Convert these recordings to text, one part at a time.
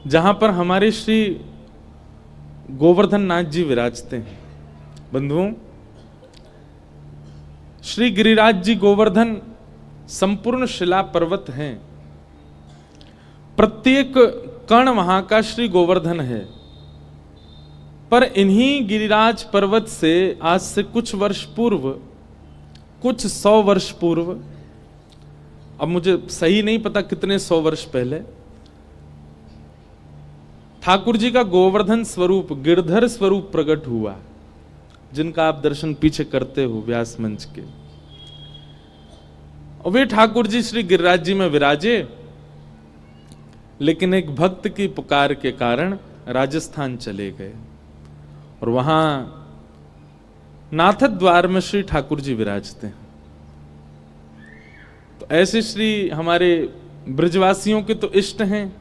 जहां पर हमारे श्री गोवर्धन नाथ जी विराजते हैं। बंधुओं, श्री गिरिराज जी गोवर्धन संपूर्ण शिला पर्वत हैं। प्रत्येक कण वहां का श्री गोवर्धन है। पर इन्हीं गिरिराज पर्वत से आज से कुछ वर्ष पूर्व, कुछ 100 वर्ष पूर्व, अब मुझे सही नहीं पता कितने 100 वर्ष पहले, ठाकुर जी का गोवर्धन स्वरूप, गिरधर स्वरूप प्रकट हुआ, जिनका आप दर्शन पीछे करते हो व्यास मंच के। और वे ठाकुर जी श्री गिरिराज जी में विराजे, लेकिन एक भक्त की पुकार के कारण राजस्थान चले गए और वहां नाथ द्वार में श्री ठाकुर जी विराजते हैं। तो ऐसे श्री हमारे ब्रजवासियों के तो इष्ट हैं।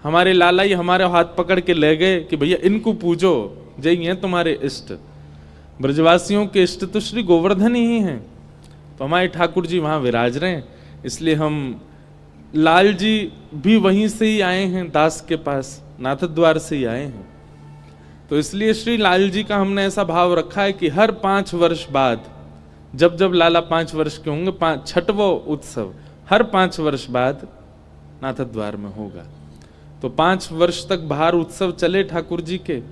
हमारे लाला ही हमारे हाथ पकड़ के ले गए कि भैया इनको पूजो, जय हैं तुम्हारे इष्ट। ब्रजवासियों के इष्ट तो श्री गोवर्धन ही हैं। तो हमारे ठाकुर जी वहां विराज रहे हैं, इसलिए हम लाल जी भी वहीं से ही आए हैं, दास के पास नाथ द्वार से ही आए हैं। तो इसलिए श्री लाल जी का हमने ऐसा भाव रखा है कि हर 5 वर्ष बाद, जब जब लाला 5 वर्ष के होंगे, 6वां उत्सव हर 5 वर्ष बाद नाथ द्वार में होगा। तो 5 वर्ष तक बाहर उत्सव चले ठाकुर जी के,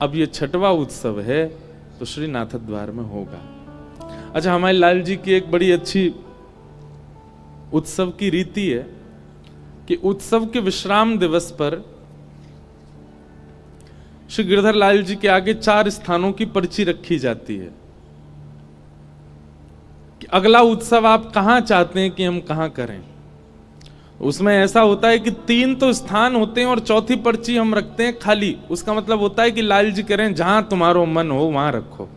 अब ये 6वां उत्सव है तो श्री नाथ द्वार में होगा। अच्छा, हमारे लाल जी की एक बड़ी अच्छी उत्सव की रीति है कि उत्सव के विश्राम दिवस पर श्री गिरधर लाल जी के आगे 4 स्थानों की पर्ची रखी जाती है कि अगला उत्सव आप कहां चाहते हैं कि हम कहां करें। उसमें ऐसा होता है कि 3 तो स्थान होते हैं और 4थी पर्ची हम रखते हैं खाली। उसका मतलब होता है कि लाल जी करें जहां तुम्हारो मन हो वहां रखो।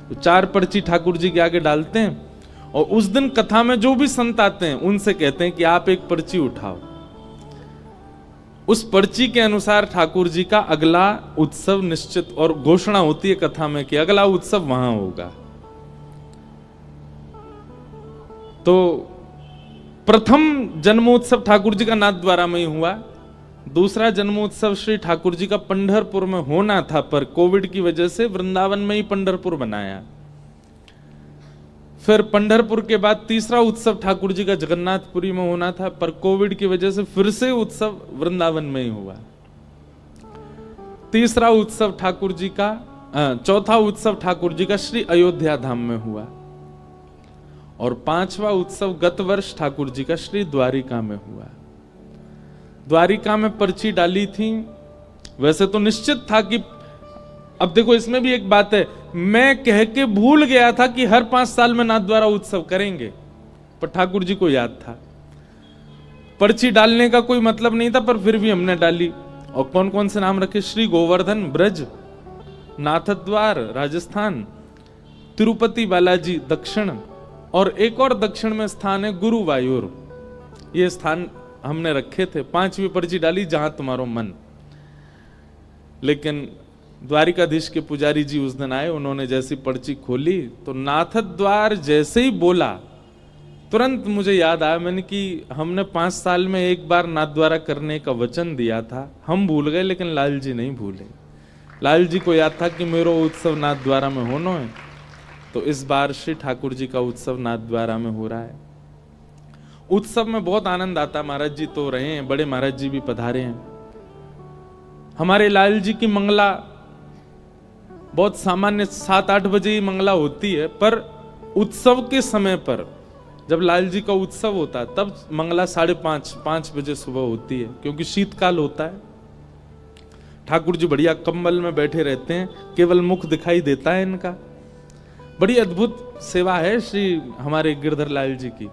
तो 4 पर्ची ठाकुर जी के आगे डालते हैं और उस दिन कथा में जो भी संत आते हैं उनसे कहते हैं कि आप एक पर्ची उठाओ। उस पर्ची के अनुसार ठाकुर जी का अगला उत्सव निश्चित और घोषणा होती है कथा में कि अगला उत्सव वहां होगा। तो प्रथम जन्मोत्सव ठाकुर जी का नाथ द्वारा में ही हुआ। दूसरा जन्मोत्सव श्री ठाकुर जी का पंढरपुर में होना था, पर कोविड की वजह से वृंदावन में ही पंढरपुर बनाया। फिर पंढरपुर के बाद तीसरा उत्सव ठाकुर जी का जगन्नाथपुरी में होना था, पर कोविड की वजह से फिर से उत्सव वृंदावन में ही हुआ। तीसरा उत्सव ठाकुर जी का, चौथा उत्सव ठाकुर जी का श्री अयोध्या धाम में हुआ और 5वां उत्सव गत वर्ष ठाकुर जी का श्री द्वारिका में हुआ। द्वारिका में पर्ची डाली थी। वैसे तो निश्चित था कि, अब देखो इसमें भी एक बात है, मैं कह के भूल गया था कि हर 5 साल में नाथ द्वारा उत्सव करेंगे, पर ठाकुर जी को याद था। पर्ची डालने का कोई मतलब नहीं था, पर फिर भी हमने डाली। और कौन कौन से नाम रखे? श्री गोवर्धन ब्रज, नाथ द्वार राजस्थान, तिरुपति बालाजी दक्षिण, और एक और दक्षिण में स्थान है गुरुवायूर। ये स्थान हमने रखे थे। 5वीं पर्ची डाली जहां तुम्हारो मन। लेकिन द्वारिकाधीश के पुजारी जी उस दिन आए, उन्होंने जैसी पर्ची खोली तो नाथ द्वार जैसे ही बोला, तुरंत मुझे याद आया, मैंने कि हमने 5 साल में एक बार नाथ द्वारा करने का वचन दिया था। हम भूल गए लेकिन लाल जी नहीं भूले। लाल जी को याद था कि मेरा उत्सव नाथ द्वारा में होना है। तो इस बार श्री ठाकुर जी का उत्सव नाथ द्वारा में हो रहा है। उत्सव में बहुत आनंद आता है। महाराज जी तो रहे हैं, बड़े महाराज जी भी पधारे हैं। हमारे लाल जी की मंगला बहुत सामान्य 7-8 बजे ही मंगला होती है, पर उत्सव के समय पर जब लाल जी का उत्सव होता है तब मंगला 5:30 बजे सुबह होती है, क्योंकि शीतकाल होता है। ठाकुर जी बढ़िया कंबल में बैठे रहते हैं, केवल मुख दिखाई देता है इनका। बड़ी अद्भुत सेवा है श्री हमारे गिरधर लाल जी की।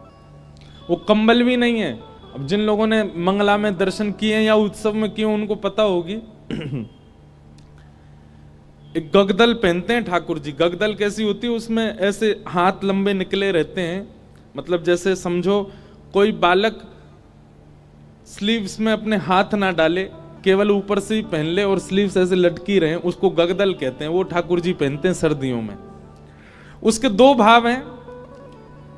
वो कंबल भी नहीं है। अब जिन लोगों ने मंगला में दर्शन किए या उत्सव में किए उनको पता होगी। एक गगदल पहनते हैं ठाकुर जी। गगदल कैसी होती है? उसमें ऐसे हाथ लंबे निकले रहते हैं, मतलब जैसे समझो कोई बालक स्लीव्स में अपने हाथ ना डाले, केवल ऊपर से ही पहन ले और स्लीव्स ऐसे लटकी रहे, उसको गगदल कहते हैं। वो ठाकुर जी पहनते हैं सर्दियों में। उसके 2 भाव हैं।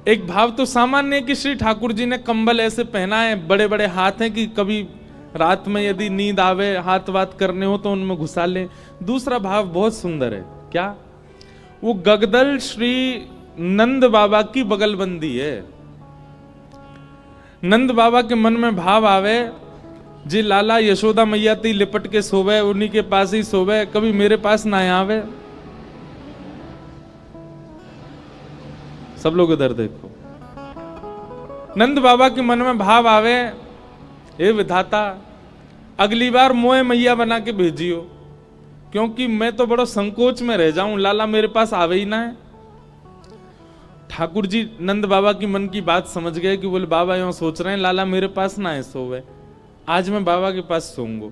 एक भाव तो सामान्य है कि श्री ठाकुर जी ने कंबल ऐसे पहना है, बड़े बड़े हाथ हैं कि कभी रात में यदि नींद आवे, हाथ वात करने हो तो उनमें घुसा ले। दूसरा भाव बहुत सुंदर है, क्या? वो गगदल श्री नंद बाबा की बगलबंदी है। नंद बाबा के मन में भाव आवे, जी लाला यशोदा मैया ती लिपट के सोवे, उन्हीं के पास ही सोवे, कभी मेरे पास ना आवे। सब लोग इधर देखो। नंद बाबा के मन में भाव आवे, हे विधाता अगली बार मोए मैया बना के भेजियो, क्योंकि मैं तो बड़ा संकोच में रह जाऊं, लाला मेरे पास आवे ही ना है। ठाकुर जी नंद बाबा की मन की बात समझ गए कि बोले बाबा यूं सोच रहे हैं लाला मेरे पास ना है सोवे, आज मैं बाबा के पास सोऊंगा।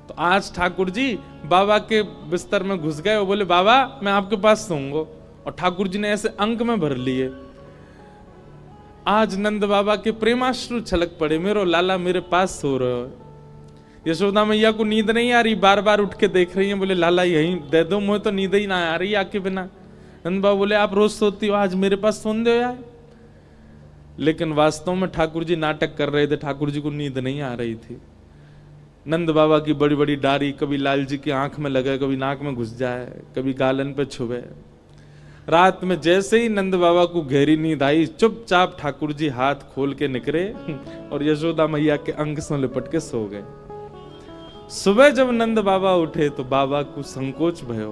तो आज ठाकुर जी बाबा के बिस्तर में घुस गए और बोले बाबा मैं आपके पास सोऊंगा, और ठाकुर जी ने ऐसे अंक में भर लिए। आज नंद बाबा के प्रेमाश्रु छलक पड़े, मेरो लाला मेरे पास सो रहे हो। यशोदा मैया को नींद नहीं आ रही, बार बार उठ के देख रही हैं, बोले लाला यहीं दे दो, मुझे तो नींद ही ना आ रही आके बिना। नंद बाबा बोले आप रोज सोती हो, आज मेरे पास सोन दो यार। लेकिन वास्तव में ठाकुर जी नाटक कर रहे थे, ठाकुर जी को नींद नहीं आ रही थी। नंद बाबा की बड़ी बड़ी डारी कभी लाल जी की आंख में लगे, कभी नाक में घुस जाए, कभी गालन पे छुए। रात में जैसे ही नंद बाबा को गहरी नींद आई, चुपचाप ठाकुर जी हाथ खोल के निकले और यशोदा मैया के अंग से लिपट के सो गए। सुबह जब नंद बाबा उठे तो बाबा को संकोच भयो,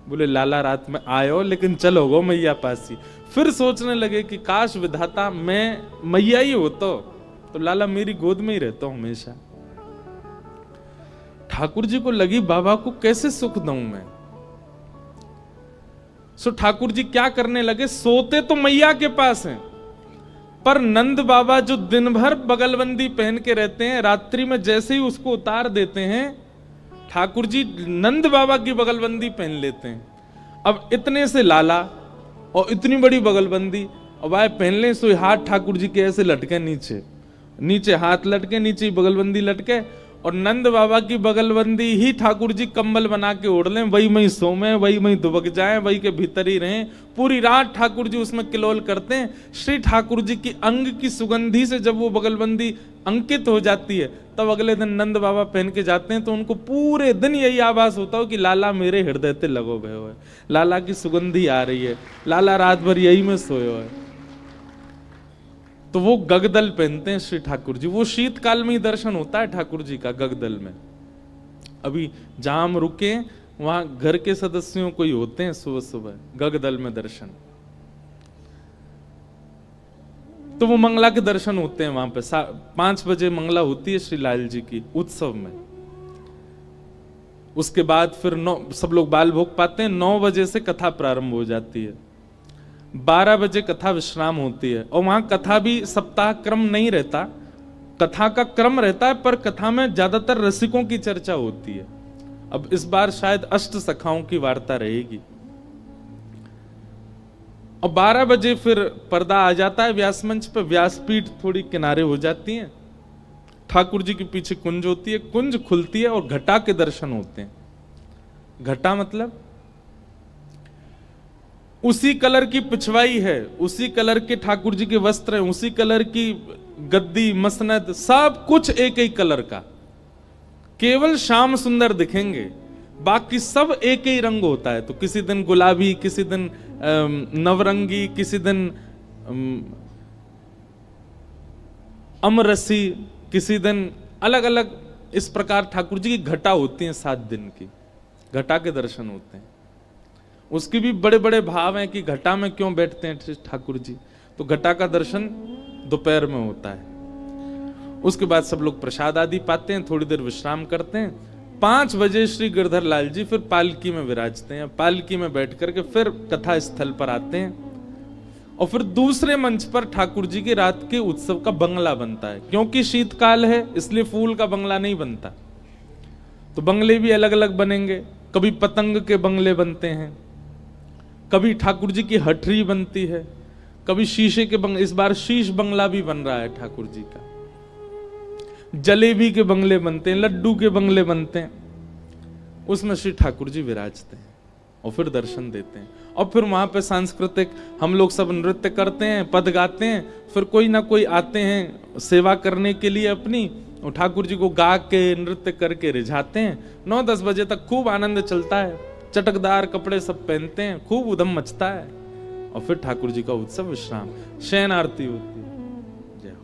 बोले लाला रात में आयो लेकिन चलो गो मैया पास ही। फिर सोचने लगे कि काश विधाता मैं मैया ही हो तो लाला मेरी गोद में ही रहता हूं हमेशा। ठाकुर जी को लगी बाबा को कैसे सुख दूं मैं। सो ठाकुर जी क्या करने लगे, सोते तो मैया के पास हैं, पर नंद बाबा जो दिन भर बगलबंदी पहन के रहते हैं, रात्रि में जैसे ही उसको उतार देते हैं, ठाकुर जी नंद बाबा की बगलबंदी पहन लेते हैं। अब इतने से लाला और इतनी बड़ी बगलबंदी, अब आए पहन ले सो हाथ ठाकुर जी के ऐसे लटके, नीचे नीचे हाथ लटके, नीचे बगलबंदी लटके, और नंद बाबा की बगलबंदी ही ठाकुर जी कंबल बना के ओढ़ लें, वही में सोमें, वही में दुबक जाएं, वही के भीतर ही रहें। पूरी रात ठाकुर जी उसमें किलोल करते हैं। श्री ठाकुर जी की अंग की सुगंधी से जब वो बगलबंदी अंकित हो जाती है, तब अगले दिन नंद बाबा पहन के जाते हैं तो उनको पूरे दिन यही आभास होता हो कि लाला मेरे हृदय ते लगो भयो है, लाला की सुगंधी आ रही है, लाला रात भर यही में सोयो है। तो वो गगदल पहनते हैं श्री ठाकुर जी। वो शीतकाल में ही दर्शन होता है ठाकुर जी का गगदल में। अभी जहां हम रुके वहां घर के सदस्यों को ही होते हैं सुबह सुबह गगदल में दर्शन। तो वो मंगला के दर्शन होते हैं वहां पे। 5 बजे मंगला होती है श्री लाल जी की उत्सव में। उसके बाद फिर सब लोग बाल भोग पाते हैं। 9 बजे से कथा प्रारंभ हो जाती है। 12 बजे कथा विश्राम होती है। और वहां कथा भी सप्ताह क्रम नहीं रहता, कथा का क्रम रहता है, पर कथा में ज्यादातर रसिकों की चर्चा होती है। अब इस बार शायद अष्ट सखाओं की वार्ता रहेगी। और 12 बजे फिर पर्दा आ जाता है व्यास मंच पर, व्यासपीठ थोड़ी किनारे हो जाती है, ठाकुर जी के पीछे कुंज होती है, कुंज खुलती है और घटा के दर्शन होते हैं। घटा मतलब उसी कलर की पिछवाई है, उसी कलर के ठाकुर जी के वस्त्र हैं, उसी कलर की गद्दी मसनद, सब कुछ एक एक कलर का। केवल श्याम सुंदर दिखेंगे, बाकी सब एक ही रंग होता है। तो किसी दिन गुलाबी, किसी दिन नवरंगी, किसी दिन अमरसी, किसी दिन अलग अलग। इस प्रकार ठाकुर जी की घटा होती है 7 दिन की, घटा के दर्शन होते हैं। उसके भी बड़े बड़े भाव हैं कि घटा में क्यों बैठते हैं ठाकुर जी। तो घटा का दर्शन दोपहर में होता है। उसके बाद सब लोग प्रसाद आदि पाते हैं, थोड़ी देर विश्राम करते हैं। 5 बजे श्री गिरधर लाल जी फिर पालकी में विराजते हैं। पालकी में बैठ करके फिर कथा स्थल पर आते हैं और फिर दूसरे मंच पर ठाकुर जी की रात के उत्सव का बंगला बनता है। क्योंकि शीतकाल है इसलिए फूल का बंगला नहीं बनता, तो बंगले भी अलग अलग बनेंगे। कभी पतंग के बंगले बनते हैं, कभी ठाकुर जी की हटरी बनती है, कभी शीशे के बंगले। इस बार शीश बंगला भी बन रहा है ठाकुर जी का। जलेबी के बंगले बनते हैं, लड्डू के बंगले बनते हैं, उसमें श्री ठाकुर जी विराजते हैं और फिर दर्शन देते हैं। और फिर वहां पे सांस्कृतिक हम लोग सब नृत्य करते हैं, पद गाते हैं। फिर कोई ना कोई आते हैं सेवा करने के लिए अपनी, और ठाकुर जी को गा के नृत्य करके रिझाते हैं। 9-10 बजे तक खूब आनंद चलता है, चटकदार कपड़े सब पहनते हैं, खूब उधम मचता है, और फिर ठाकुर जी का उत्सव विश्राम, शयन आरती होती है। जय हो।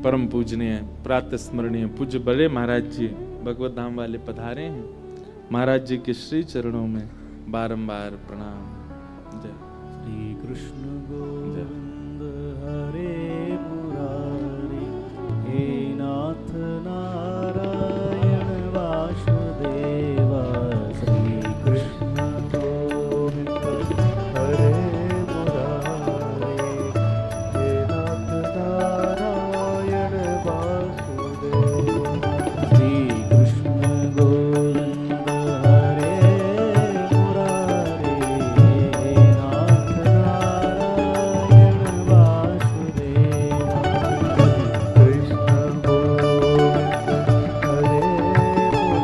परम पूजनीय प्रातः स्मरणीय पूज्य बड़े महाराज जी भगवत धाम वाले पधारे हैं। महाराज जी के श्री चरणों में बारंबार प्रणाम। जय श्री कृष्ण गोविंद हरे मुरारी, हे नाथ नारायण वासुदेव। श्री कृष्ण गोविंद हरे मुरारी, हे नाथ नारायण वासुदेव। श्री कृष्ण गोविंद हरे मुरारी, हे नाथ नारायण वासुदेव। कृष्ण गोविंद हरे मुरारी,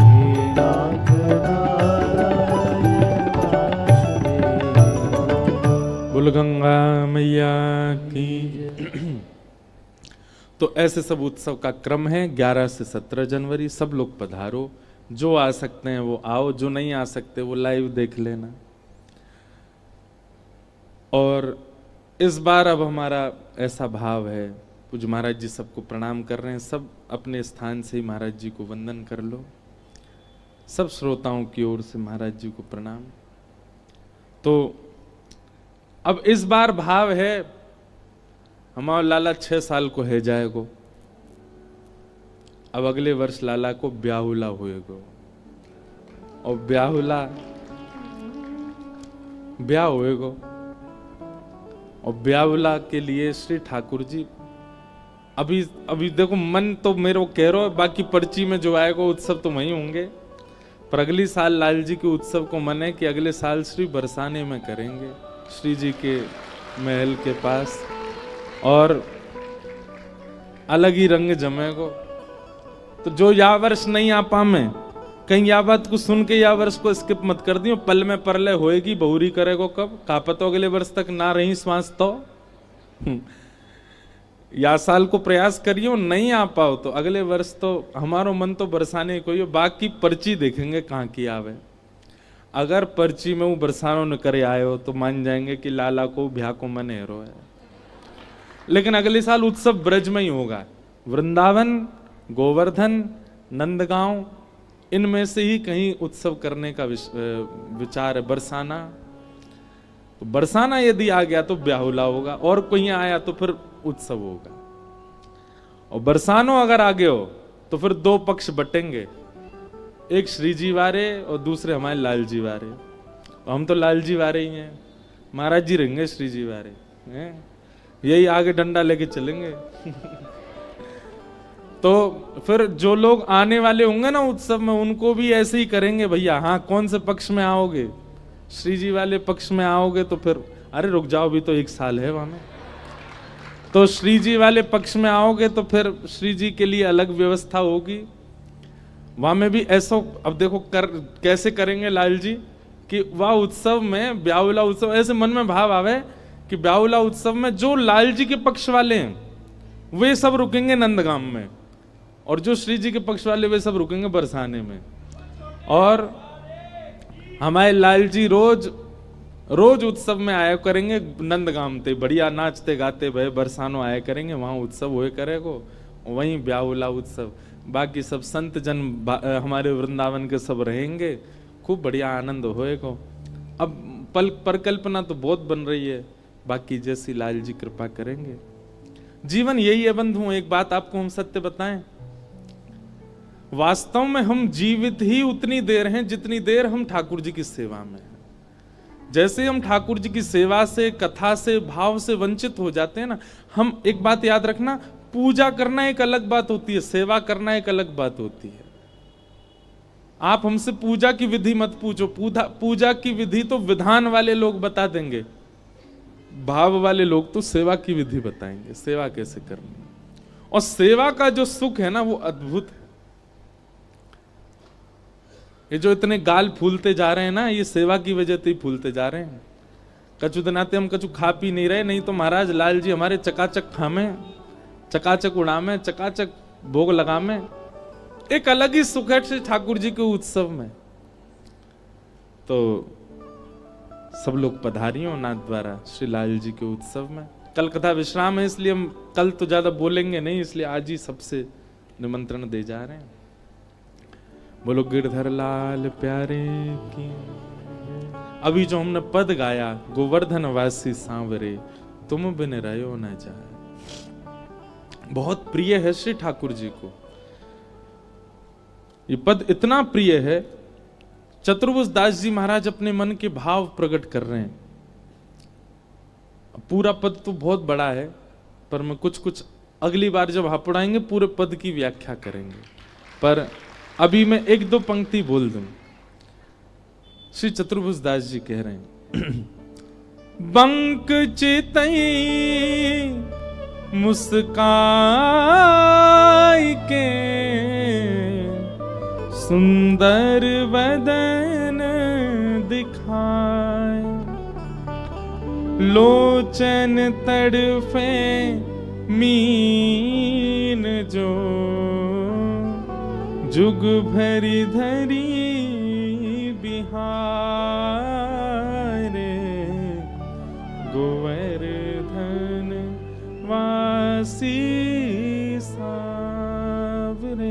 हे नाथ नारायण वासुदेव। बोल गंगा मैया की। तो ऐसे सब उत्सव का क्रम है। 11 से 17 जनवरी सब लोग पधारो, जो आ सकते हैं वो आओ, जो नहीं आ सकते वो लाइव देख लेना। और इस बार अब हमारा ऐसा भाव है, पूज्य महाराज जी सबको प्रणाम कर रहे हैं, सब अपने स्थान से ही महाराज जी को वंदन कर लो। सब श्रोताओं की ओर से महाराज जी को प्रणाम। तो अब इस बार भाव है, हमारा लाला 6 साल को है जाएगो, अब अगले वर्ष लाला को ब्याहुला होएगो, और ब्याह होएगो, और ब्याहुला के लिए श्री ठाकुर जी अभी देखो, मन तो मेरे को कह रहा है, बाकी पर्ची में जो आएगा उत्सव तो वही होंगे, पर अगली साल लाल जी के उत्सव को मन है कि अगले साल श्री बरसाने में करेंगे, श्री जी के महल के पास, और अलग ही रंग जमेगो। तो जो या वर्ष नहीं आ पा, मैं कहीं या बात को सुन के या वर्ष को स्किप मत कर दियो, पल में परलय होएगी, बहुरी करेगो कब, कापतो अगले वर्ष तक ना रही श्वास तो या साल को प्रयास करियो, नहीं आ पाओ तो अगले वर्ष तो हमारो मन तो बरसाने को ही, बाकी पर्ची देखेंगे कहाँ की आवे। अगर पर्ची में वो बरसानो न करे आयो तो मान जाएंगे कि लाला को ब्याह को मन हेरो है। लेकिन अगले साल उत्सव ब्रज में ही होगा, वृंदावन, गोवर्धन, नंदगांव, इनमें से ही कहीं उत्सव करने का विचार है। बरसाना, तो बरसाना यदि आ गया तो ब्याहुला होगा, और कोई आया तो फिर उत्सव होगा। और बरसानो अगर आ गए हो तो फिर 2 पक्ष बटेंगे, एक श्री जी वारे और दूसरे हमारे लाल जी वारे। हम तो लाल जी वारे ही हैं, महाराज जी रहेंगे श्री जी वारे हैं, यही आगे डंडा लेके चलेंगे तो फिर जो लोग आने वाले होंगे ना उत्सव में, उनको भी ऐसे ही करेंगे, भैया हाँ कौन से पक्ष में आओगे, श्री जी वाले पक्ष में आओगे तो फिर अरे रुक जाओ, भी तो 1 साल है वहां में, तो श्री जी वाले पक्ष में आओगे तो फिर श्री जी के लिए अलग व्यवस्था होगी वहां में भी। ऐसा अब देखो कैसे करेंगे लाल जी कि वह उत्सव में, ब्याहुला उत्सव, ऐसे मन में भाव आवे कि ब्याहुला उत्सव में जो लाल जी के पक्ष वाले हैं वे सब रुकेंगे नंदगाम में, और जो श्री जी के पक्ष वाले वे सब रुकेंगे बरसाने में, और हमारे लाल जी रोज उत्सव में आया करेंगे नंदगाम ते, बढ़िया नाचते गाते भय बरसानो आया करेंगे, वहां उत्सव हुए करेगो, वहीं ब्याहुला उत्सव। बाकी सब संत जन हमारे वृंदावन के सब रहेंगे, खूब बढ़िया आनंद होएगा। अब परिकल्पना तो बहुत बन रही है, बाकी जैसी लाल जी कृपा करेंगे। जीवन यही है बंधु, एक बात आपको हम सत्य बताएं, वास्तव में हम जीवित ही उतनी देर हैं जितनी देर हम ठाकुर जी की सेवा में हैं। जैसे हम ठाकुर जी की सेवा से, कथा से, भाव से वंचित हो जाते हैं ना, हम एक बात याद रखना, पूजा करना एक अलग बात होती है, सेवा करना एक अलग बात होती है। आप हमसे पूजा की विधि मत पूछो, पूजा की विधि तो विधान वाले लोग बता देंगे, भाव वाले लोग तो सेवा की विधि बताएंगे, सेवा कैसे करनी। और सेवा का जो सुख है ना वो अद्भुत है। ये जो इतने गाल फूलते जा रहे हैं ना, ये सेवा की वजह से ही फूलते जा रहे हैं। कछु दनाते हम कछु खा पी नहीं रहे, नहीं तो महाराज लाल जी हमारे चकाचक खामे, चकाचक उड़ामे, चकाचक भोग लगामे। एक अलग ही सुख है श्री ठाकुर जी के उत्सव में। तो सब लोग पधारियों नाथ द्वारा श्री लाल जी के उत्सव में। कल कथा विश्राम है, इसलिए हम कल तो ज्यादा बोलेंगे नहीं, इसलिए आज ही सबसे निमंत्रण दे जा रहे हैं। बोलो गिरधर लाल प्यारे की। अभी जो हमने पद गाया, गोवर्धन वासी सांवरे तुम बिन रहो न जाए, बहुत प्रिय है श्री ठाकुर जी को। ये पद इतना प्रिय है, चतुर्भुज दास जी महाराज अपने मन के भाव प्रकट कर रहे हैं। पूरा पद तो बहुत बड़ा है, पर मैं कुछ कुछ अगली बार जब आप पढ़ाएंगे पूरे पद की व्याख्या करेंगे, पर अभी मैं एक दो पंक्ति बोल दूं। श्री चतुर्भुज दास जी कह रहे हैं, बंक चितई मुस्काई के सुंदर वदन दिखाए, लोचन तड़फे मीन जो जुग भरी धरी बिहारे, गोवर्धन वासी सावरे।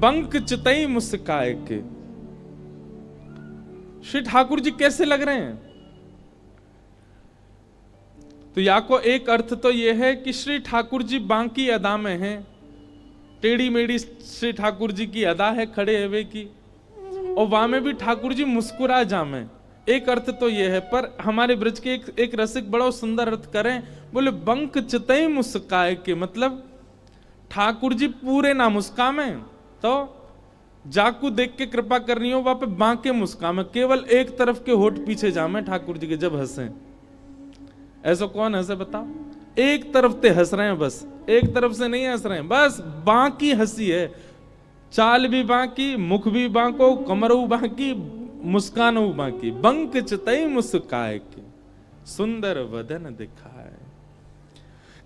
बंक चितई मुस्काए के। श्री ठाकुर जी कैसे लग रहे हैं? तो या को एक अर्थ तो यह है कि श्री ठाकुर जी बांकी अदा में हैं, टेढ़ी मेढ़ी श्री ठाकुर जी की अदा है खड़े हुए की, और वहां में भी ठाकुर जी मुस्कुरा जामे। एक अर्थ तो यह है, पर हमारे ब्रज के एक रसिक बड़ा सुंदर अर्थ करें, बोले बंक चितई मुस्काए के, मतलब ठाकुर जी पूरे ना मुस्कामे, तो जाकू देख के कृपा करनी हो वहां पे बांके मुस्कामे, केवल एक तरफ के होठ पीछे जामे ठाकुर जी के जब हंसे। ऐसा कौन हंसे बताओ? एक तरफ से हंस रहे हैं, बस एक तरफ से नहीं हंस रहे हैं, बस बांकी हंसी है। चाल भी बांकी, मुख भी बांको, कमर बांकी, मुस्कान बांकी। बंक चितई मुस्काए के सुंदर वदन दिखाए।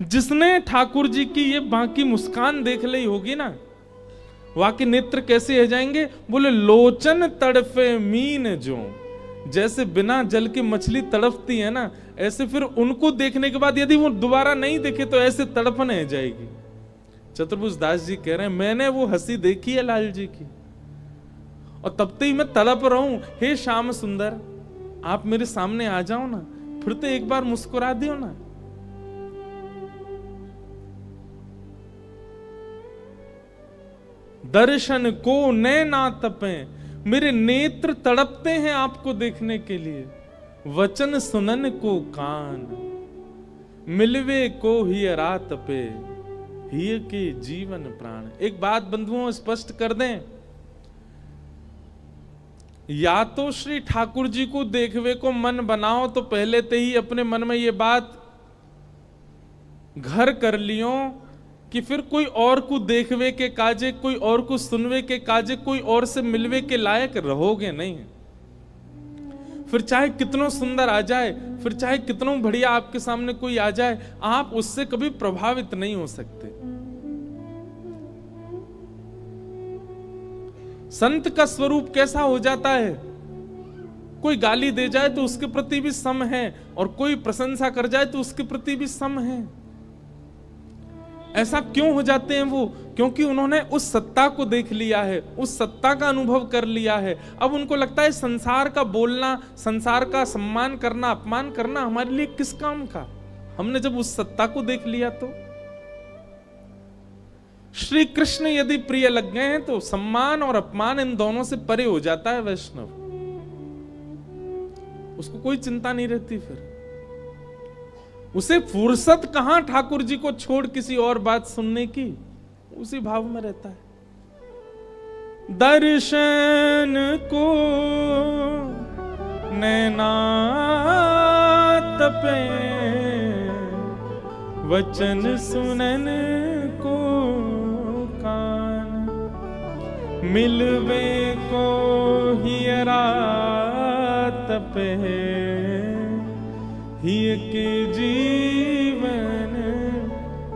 जिसने ठाकुर जी की ये बांकी मुस्कान देख ली होगी ना, वाकई नेत्र कैसे हो जाएंगे? बोले लोचन तड़फे मीन जो, जैसे बिना जल की मछली तड़पती है ना, ऐसे फिर उनको देखने के बाद यदि वो दोबारा नहीं देखे तो ऐसे तड़पने हो जाएगी। चतुर्भुज दास जी कह रहे हैं, मैंने वो हंसी देखी है लाल जी की, और तब तक ही मैं तड़प रहा हूं। हे श्याम सुंदर, आप मेरे सामने आ जाओ ना, फिर तो एक बार मुस्कुरा दियो ना। दर्शन को नैना तपे, मेरे नेत्र तड़पते हैं आपको देखने के लिए। वचन सुनन को कान, मिलवे को ही रात पे, हिय के जीवन प्राण। एक बात बंधुओं स्पष्ट कर दें, या तो श्री ठाकुर जी को देखवे को मन बनाओ तो पहले ते ही अपने मन में ये बात घर कर लियो कि फिर कोई और को देखवे के काजे, कोई और को सुनवे के काजे, कोई और से मिलवे के लायक रहोगे नहीं। फिर चाहे कितनों सुंदर आ जाए, फिर चाहे कितनों बढ़िया आपके सामने कोई आ जाए, आप उससे कभी प्रभावित नहीं हो सकते। संत का स्वरूप कैसा हो जाता है? कोई गाली दे जाए तो उसके प्रति भी सम है, और कोई प्रशंसा कर जाए तो उसके प्रति भी सम है। ऐसा क्यों हो जाते हैं वो? क्योंकि उन्होंने उस सत्ता को देख लिया है, उस सत्ता का अनुभव कर लिया है। अब उनको लगता है संसार का बोलना, संसार का सम्मान करना, अपमान करना हमारे लिए किस काम का। हमने जब उस सत्ता को देख लिया तो श्री कृष्ण यदि प्रिय लग गए हैं तो सम्मान और अपमान इन दोनों से परे हो जाता है वैष्णव। उसको कोई चिंता नहीं रहती, फिर उसे फुर्सत कहां ठाकुर जी को छोड़ किसी और बात सुनने की, उसी भाव में रहता है। दर्शन को नैना तपे, वचन सुनन को कान, मिलवे को हियरा तपे हिय के जीवन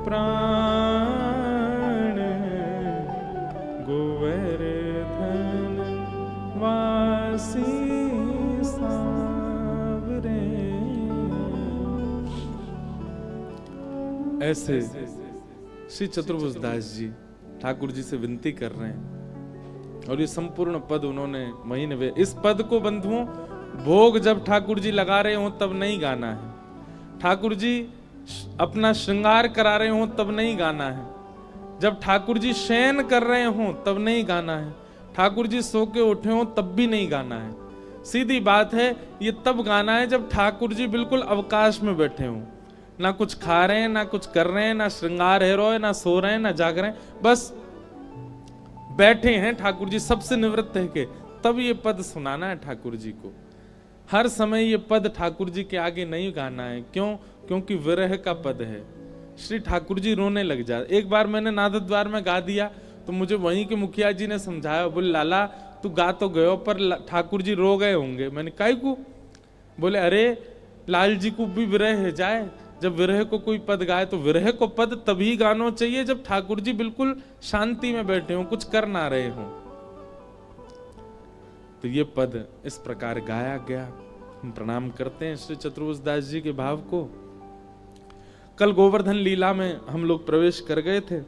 प्राण गोवर्धन वासी सावरे। ऐसे श्री चतुर्भुजदास जी ठाकुर जी से विनती कर रहे हैं और ये संपूर्ण पद उन्होंने महीने में, इस पद को बंधुओं भोग जब ठाकुर जी लगा रहे हो तब नहीं गाना है, ठाकुर जी अपना श्रृंगार करा रहे हो तब नहीं गाना है, जब ठाकुर जी शयन कर रहे हो तब नहीं गाना है, ठाकुर जी सो के उठे हो तब भी नहीं गाना है। सीधी बात है, ये तब गाना है जब ठाकुर जी बिल्कुल अवकाश में बैठे हो, ना कुछ खा रहे हैं, ना कुछ कर रहे हैं, ना श्रृंगार है रो है, ना सो रहे हैं, ना जाग रहे हैं, बस बैठे हैं ठाकुर जी सबसे निवृत्त है के, तब ये पद सुनाना है ठाकुर जी को। हर समय ये पद ठाकुर जी के आगे नहीं गाना है। क्यों? क्योंकि विरह का पद है। श्री ठाकुर जी रोने लग जाए। एक बार मैंने नादद्वार में गा दिया तो मुझे वहीं के मुखिया जी ने समझाया, बोले लाला तू गा तो गयो पर ठाकुर जी रो गए होंगे। मैंने काहे को? बोले अरे लाल जी को भी विरह है जाए, जब विरह को कोई पद गाए तो विरह को पद तभी गाना चाहिए जब ठाकुर जी बिल्कुल शांति में बैठे हो, कुछ कर ना रहे हो। तो ये पद इस प्रकार गाया गया। हम प्रणाम करते हैं श्री चतुर्भुजदास जी के भाव को। कल गोवर्धन लीला में हम लोग प्रवेश कर गए थे।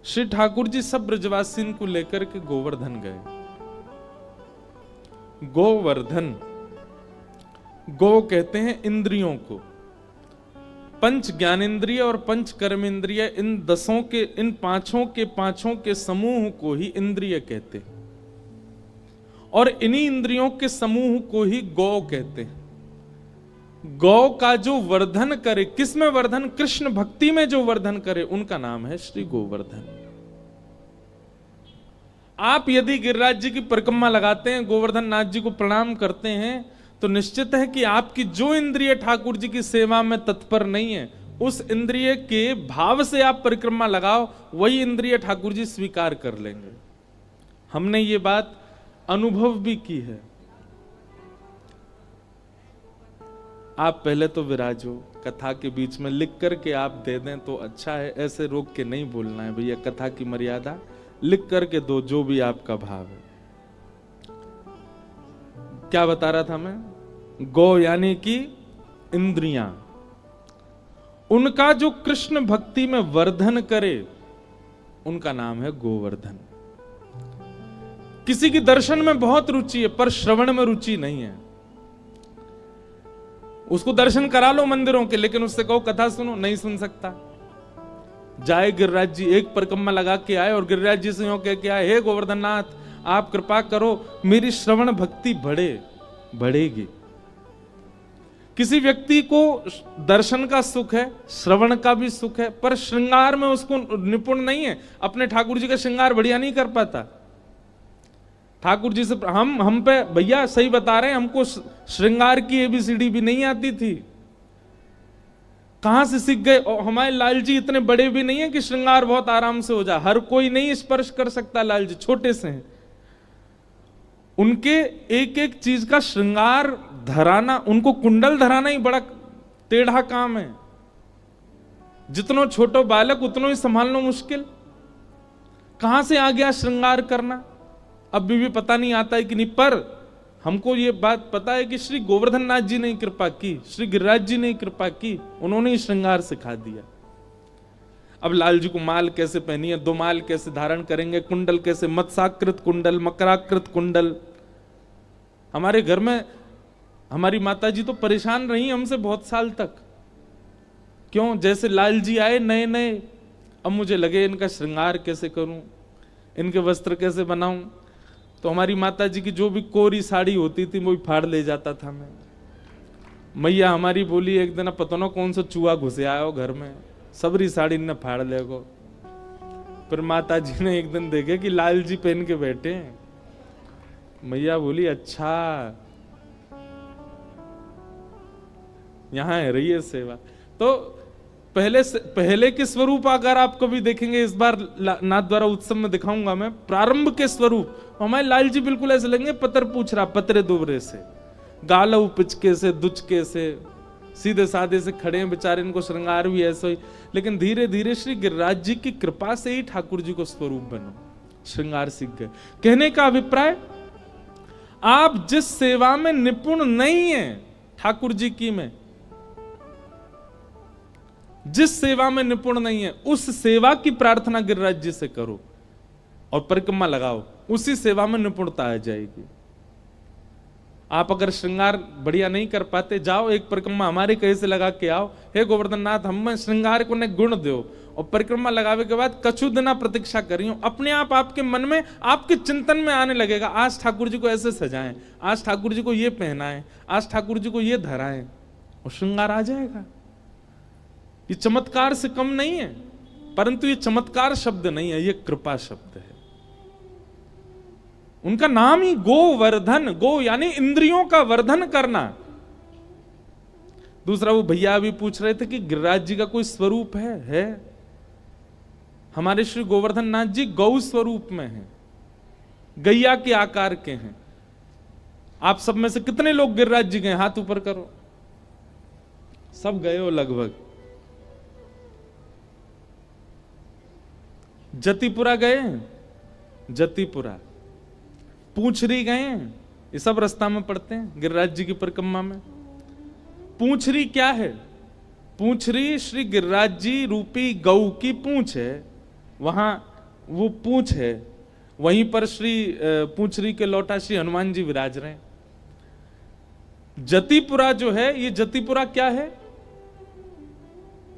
श्री ठाकुर जी सब ब्रजवासी को लेकर के गोवर्धन गए। गोवर्धन, गो कहते हैं इंद्रियों को। पंच ज्ञानेन्द्रिय और पंच कर्मेंद्रिय, इन दसों के, इन पांचों के समूह को ही इंद्रिय कहते हैं और इन्हीं इंद्रियों के समूह को ही गौ कहते हैं। गौ का जो वर्धन करे, किसमें वर्धन? कृष्ण भक्ति में जो वर्धन करे उनका नाम है श्री गोवर्धन। आप यदि गिरिराज जी की परिक्रमा लगाते हैं, गोवर्धन नाथ जी को प्रणाम करते हैं, तो निश्चित है कि आपकी जो इंद्रिय ठाकुर जी की सेवा में तत्पर नहीं है, उस इंद्रिय के भाव से आप परिक्रमा लगाओ, वही इंद्रिय ठाकुर जी स्वीकार कर लेंगे। हमने ये बात अनुभव भी की है। आप पहले तो विराजो, कथा के बीच में लिख करके आप दे दें तो अच्छा है, ऐसे रोक के नहीं बोलना है भैया, कथा की मर्यादा, लिख करके दो जो भी आपका भाव है। क्या बता रहा था मैं? गौ यानी कि इंद्रियां, उनका जो कृष्ण भक्ति में वर्धन करे उनका नाम है गोवर्धन। किसी की दर्शन में बहुत रुचि है पर श्रवण में रुचि नहीं है, उसको दर्शन करा लो मंदिरों के, लेकिन उससे कहो कथा सुनो, नहीं सुन सकता। जाए गिरिराज जी, एक परिक्रमा लगा के आए और गिरिराज जी से यूं कह के आए, हे गोवर्धन नाथ आप कृपा करो मेरी श्रवण भक्ति बढ़ेगी। किसी व्यक्ति को दर्शन का सुख है, श्रवण का भी सुख है, पर श्रृंगार में उसको निपुण नहीं है, अपने ठाकुर जी का श्रृंगार बढ़िया नहीं कर पाता। ठाकुर जी से हम पे भैया सही बता रहे हैं, हमको श्रृंगार की एबीसीडी भी नहीं आती थी, कहां से सीख गए। और हमारे लाल जी इतने बड़े भी नहीं है कि श्रृंगार बहुत आराम से हो जाए, हर कोई नहीं स्पर्श कर सकता, लाल जी छोटे से हैं, उनके एक एक चीज का श्रृंगार धराना, उनको कुंडल धराना ही बड़ा टेढ़ा काम है। जितनो छोटो बालक उतनो ही संभालना मुश्किल, कहां से आ गया श्रृंगार करना, अभी भी पता नहीं आता है कि नहीं। पर हमको ये बात पता है कि श्री गोवर्धन नाथ जी ने कृपा की, श्री गिरिराज जी ने कृपा की, उन्होंने ही श्रृंगार सिखा दिया। अब लाल जी को माल कैसे पहनी है, दो माल कैसे धारण करेंगे, कुंडल कैसे, मत्स्याकृत कुंडल, मकराकृत कुंडल। हमारे घर में हमारी माता जी तो परेशान रही हमसे बहुत साल तक। क्यों? जैसे लाल जी आए नए नए, अब मुझे लगे इनका श्रृंगार कैसे करूं, इनके वस्त्र कैसे बनाऊं, तो हमारी माता जी की जो भी कोरी साड़ी होती थी वो भी फाड़ ले जाता था मैं। मैया हमारी बोली एक दिन, पता ना कौन सा चूहा घुसे आया हो घर में, सबरी साड़ी ने फाड़ लेगो। फिर माता जी ने एक दिन देखे कि लाल जी पहन के बैठे हैं, मैया बोली अच्छा यहां है रही है सेवा। तो पहले के स्वरूप अगर आप कभी देखेंगे, इस बार नाथ द्वारा उत्सव में दिखाऊंगा मैं, प्रारंभ के स्वरूप हमारे लाल जी बिल्कुल ऐसे लगेंगे, पत्र पूछ रहा, पतरे दुबरे से, गालव पिचके से, दुचके से, सीधे साधे से खड़े हैं बेचारे, इनको श्रृंगार भी ऐसा ही। लेकिन धीरे धीरे श्री गिरिराज जी की कृपा से ही ठाकुर जी को स्वरूप बनो, श्रृंगार सीख गए। कहने का अभिप्राय, आप जिस सेवा में निपुण नहीं है ठाकुर जी की में, जिस सेवा में निपुण नहीं है, उस सेवा की प्रार्थना गिरिराज जी से करो और परिक्रमा लगाओ, उसी सेवा में निपुणता आ जाएगी। आप अगर श्रृंगार बढ़िया नहीं कर पाते, जाओ एक परिक्रमा हमारे कहे से लगा के आओ, हे गोवर्धन नाथ हमें श्रृंगार को ने गुण दो, और परिक्रमा लगावे के बाद कछु दिना प्रतीक्षा करियो, अपने आप आपके मन में, आपके चिंतन में आने लगेगा, आज ठाकुर जी को ऐसे सजाएं, आज ठाकुर जी को ये पहनाएं, आज ठाकुर जी को ये धराएं, और श्रृंगार आ जाएगा। ये चमत्कार से कम नहीं है, परंतु ये चमत्कार शब्द नहीं है, ये कृपा शब्द है। उनका नाम ही गोवर्धन, गो यानी इंद्रियों का वर्धन करना। दूसरा, वो भैया भी पूछ रहे थे कि गिरिराज जी का कोई स्वरूप है? हमारे श्री गोवर्धन नाथ जी गौ स्वरूप में हैं, गैया के आकार के हैं। आप सब में से कितने लोग गिरिराज जी गए? हाथ ऊपर करो। सब गए हो लगभग। जतिपुरा गए? जतिपुरा। पूंछरी गए? ये सब रास्ता में पड़ते हैं गिरिराज जी की परिक्रमा में। पूंछरी क्या है? पूंछरी श्री गिरिराज जी रूपी गौ की पूंछ है, वहां वो पूंछ है, वहीं पर श्री पूंछरी के लौटा श्री हनुमान जी विराज रहे हैं। जतिपुरा जो है, ये जतिपुरा क्या है?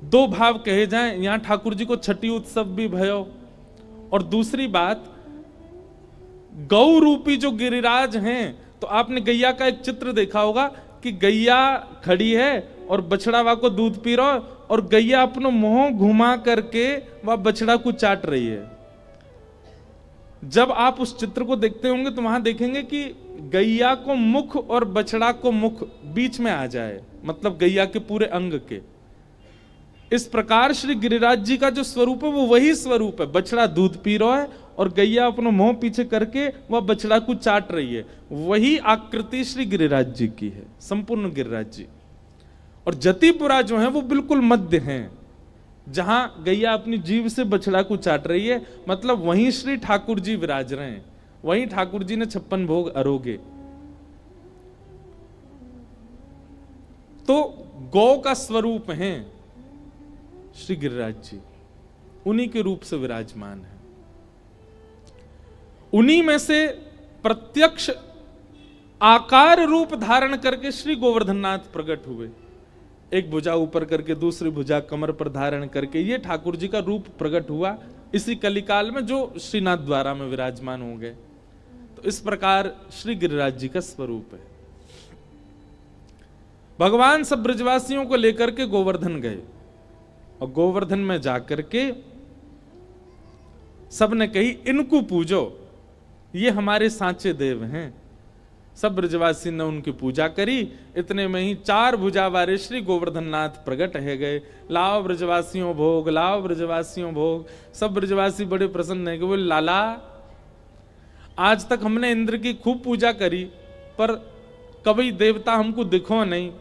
दो भाव कहे जाएं, यहां ठाकुर जी को छठी उत्सव भी भयो, और दूसरी बात, गौ रूपी जो गिरिराज हैं, तो आपने गैया का एक चित्र देखा होगा कि गैया खड़ी है और बछड़ा वा को दूध पी रहा है, और गैया अपना मुंह घुमा करके वह बछड़ा को चाट रही है। जब आप उस चित्र को देखते होंगे तो वहां देखेंगे कि गैया को मुख और बछड़ा को मुख बीच में आ जाए, मतलब गैया के पूरे अंग के। इस प्रकार श्री गिरिराज जी का जो स्वरूप है वो वही स्वरूप है। बछड़ा दूध पी रहा है और गैया अपना मुंह पीछे करके वह बछड़ा को चाट रही है। वही आकृति श्री गिरिराज जी की है, संपूर्ण गिरिराज जी। और जतिपुरा जो है वो बिल्कुल मध्य है, जहां गैया अपनी जीभ से बछड़ा को चाट रही है, मतलब वहीं श्री ठाकुर जी विराज रहे हैं, वहीं ठाकुर जी ने 56 भोग अरोगे। तो गौ का स्वरूप है श्री गिरिराज जी, उन्हीं के रूप से विराजमान है। उन्हीं में से प्रत्यक्ष आकार रूप धारण करके श्री गोवर्धननाथ प्रकट हुए। एक भुजा ऊपर करके दूसरी भुजा कमर पर धारण करके ये ठाकुर जी का रूप प्रकट हुआ इसी कलिकाल में, जो श्रीनाथ द्वारा में विराजमान हो गए। तो इस प्रकार श्री गिरिराज जी का स्वरूप है। भगवान सब ब्रजवासियों को लेकर के गोवर्धन गए, और गोवर्धन में जाकर के सबने कही इनको पूजो, ये हमारे सांचे देव हैं। सब ब्रजवासी ने उनकी पूजा करी। इतने में ही 4 भुजा वाले श्री गोवर्धननाथ प्रकट है गए। लाओ ब्रजवासियों भोग, लाओ ब्रजवासियों भोग। सब ब्रजवासी बड़े प्रसन्न है कि बोले लाला, आज तक हमने इंद्र की खूब पूजा करी, पर कभी देवता हमको दिखो नहीं,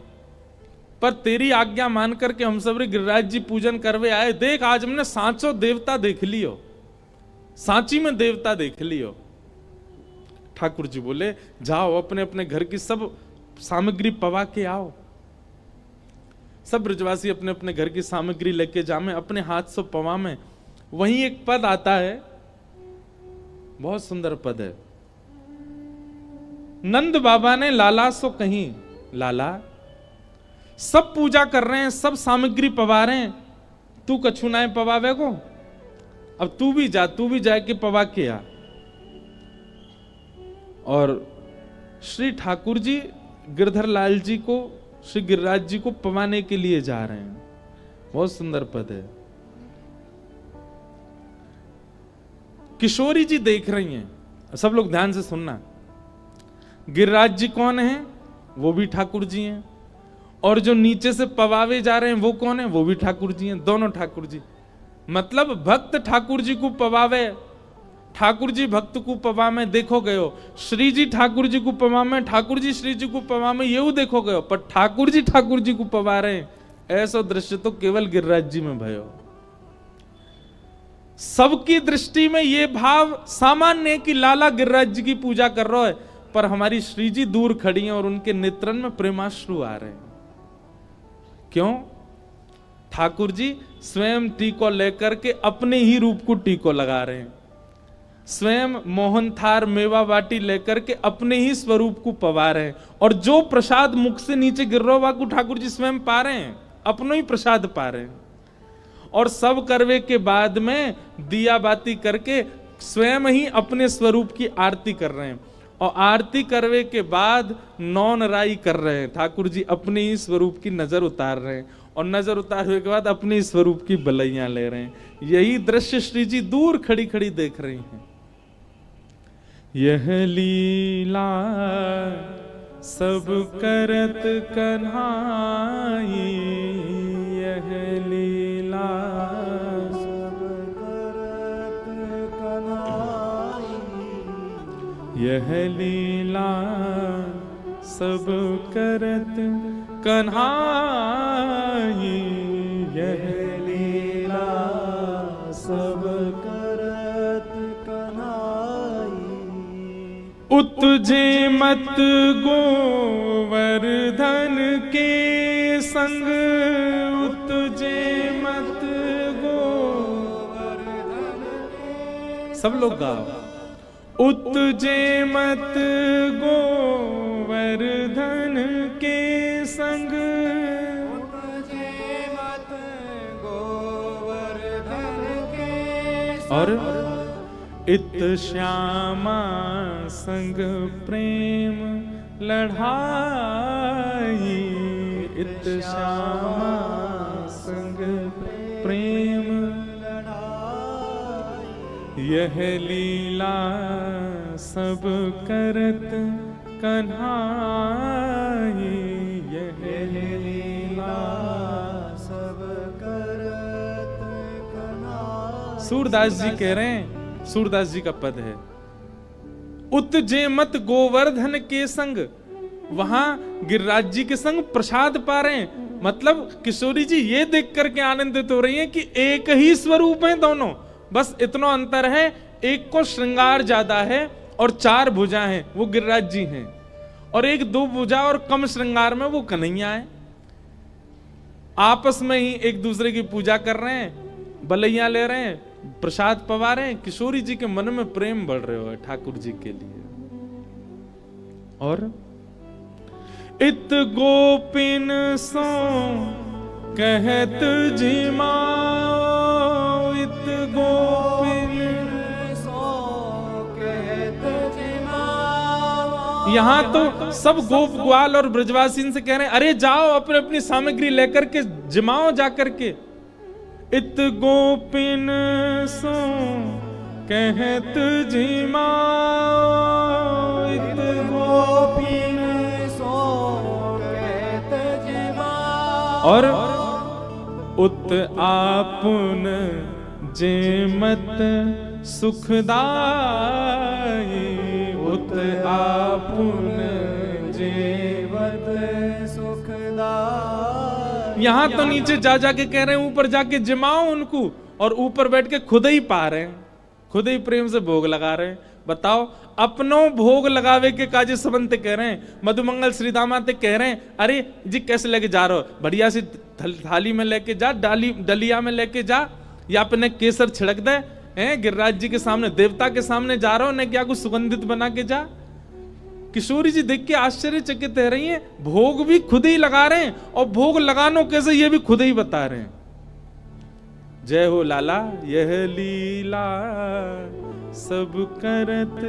पर तेरी आज्ञा मान करके हम सब गिरिराज जी पूजन करवे आए। देख आज हमने सांचो देवता देख लियो, सांची में देवता देख लियो। ठाकुर जी बोले जाओ अपने अपने घर की सब सामग्री पवा के आओ। सब ब्रजवासी अपने अपने घर की सामग्री लेके जामे, अपने हाथ से पवा में। वहीं एक पद आता है, बहुत सुंदर पद है। नंद बाबा ने लाला सो कहीं, लाला सब पूजा कर रहे हैं, सब सामग्री पवा रहे हैं, तू कछु ना पवावे को, अब तू भी जा के पवा के आ। और श्री ठाकुर जी गिरधर लाल जी को, श्री गिरिराज जी को पवाने के लिए जा रहे हैं। बहुत सुंदर पद है। किशोरी जी देख रही हैं, सब लोग ध्यान से सुनना। गिरिराज जी कौन हैं? वो भी ठाकुर जी हैं, और जो नीचे से पवावे जा रहे हैं वो कौन है? वो भी ठाकुर जी हैं, दोनों ठाकुर जी। मतलब भक्त ठाकुर जी को पवावे, ठाकुर जी भक्त को पवा में देखो गयो, श्री जी ठाकुर जी को पवा में, ठाकुर जी श्री जी को पवा में, ये देखो गयो, पर ठाकुर जी को पवा रहे हैं, ऐसा दृश्य तो केवल गिरिराज जी में भयो। सबकी दृष्टि में ये भाव सामान्य है कि लाला गिरिराज जी की पूजा कर रहा है, पर हमारी श्री जी दूर खड़ी हैं और उनके नेत्रन में प्रेमाश्रु आ रहे हैं। क्यों? ठाकुर जी स्वयं टीको लेकर के अपने ही रूप को टीको लगा रहे हैं, स्वयं मोहन थार मेवा बाटी लेकर के अपने ही स्वरूप को पवा रहे हैं, और जो प्रसाद मुख से नीचे गिर रहा को ठाकुर जी स्वयं पा रहे हैं, अपनो ही प्रसाद पा रहे हैं। और सब करवे के बाद में दिया बाती करके स्वयं ही अपने स्वरूप की आरती कर रहे हैं, और आरती करवे के बाद नौन राई कर रहे हैं, ठाकुर जी अपने ही स्वरूप की नजर उतार रहे हैं, और नजर उतारने के बाद अपने स्वरूप की बलैया ले रहे हैं। यही दृश्य श्री जी दूर खड़ी खड़ी देख रही हैं। यह लीला सब करत कन्हाई, यह लीला सब करत कन्हाई, यह लीला सब करत कन्हाई, यह लीला सब करत कन्हाई। उत्जे मत गोवर्धन के संग, उत्जे मत गोवर्धन के, सब लोग गाओ। उत्जे मत गोवर्धन के संग, उत्जे मत गोवर्धन के संग, और इत श्यामा संग प्रेम लढ़ाई, इत श्यामा संग प्रेम लढ़ाई, यह लीला सब करत कन्हाई, यह लीला सब करत कन्हाई। सूरदास जी कह रहे हैं, सूरदास जी का पद है, उत्जे मत गोवर्धन के संग, वहां गिरिराज जी के संग प्रसाद पा रहे हैं। मतलब किशोरी जी ये देख करके आनंदित हो रही हैं कि एक ही स्वरूप है दोनों, बस इतना अंतर है, एक को श्रृंगार ज्यादा है और 4 भुजा हैं, वो गिरिराज जी हैं, और एक 2 भुजा और कम श्रृंगार में वो कन्हैया है। आपस में ही एक दूसरे की पूजा कर रहे हैं, बलैया ले रहे हैं, प्रसाद पवा रहे हैं। किशोरी जी के मन में प्रेम बढ़ रहे हो ठाकुर जी के लिए। और इत गोपिन सो कहत जिमाओ, इत गोपिन सो कहत जिमाओ। यहां तो सब गोप ग्वाल और ब्रजवासी से कह रहे हैं, अरे जाओ अपने अपनी सामग्री लेकर के जिमाओ जाकर के। इत गोपिन सो कहत जिमाओ, इत गोपिन सो कहत जिमाओ। और उत आपुन जे मत सुखदाई, उत आपुन जे मत सुखदाई। यहां तो नीचे जा जाके कह रहे हैं ऊपर जाके जिमाओ उनको, और ऊपर बैठ के खुद ही पा रहे हैं, खुद ही प्रेम से भोग लगा रहे हैं। बताओ, अपनो भोग लगावे के काजे सबंत कह रहे हैं। मधुमंगल श्री दामाते कह रहे हैं, अरे जी कैसे लेके जा रहे हो, बढ़िया सी थाली में लेके जा, डलिया में लेके जा, या अपने केसर छिड़क दे हैं, गिरिराज जी के सामने, देवता के सामने जा रहे हो न, क्या कुछ सुगंधित बना के जा। किशोरी जी देख के आश्चर्यचकित रह रही हैं, भोग भी खुद ही लगा रहे हैं, और भोग लगानो कैसे ये भी खुद ही बता रहे हैं। जय हो लाला, यह लीला सब करत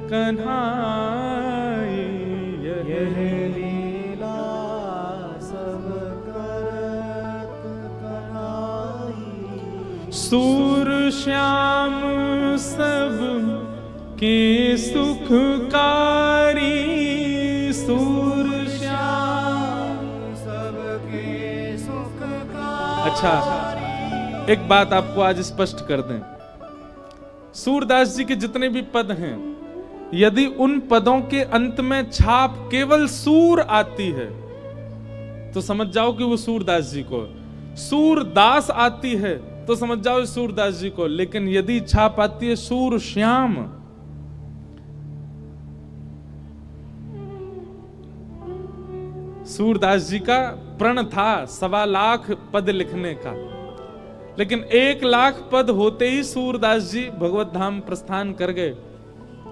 कन्हाई, यह लीला सब करत कन्हाई। सूर श्याम सब के सुखकारी, सूर श्याम सब अच्छा, एक बात आपको आज स्पष्ट कर दें, सूरदास जी के जितने भी पद हैं, यदि उन पदों के अंत में छाप केवल सूर आती है तो समझ जाओ कि वो सूरदास जी को, सूरदास आती है तो समझ जाओ सूरदास जी को, लेकिन यदि छाप आती है सूर श्याम, सूरदास जी का प्रण था 1.25 लाख पद लिखने का, लेकिन 1 लाख पद होते ही सूरदास जी भगवत धाम प्रस्थान कर गए।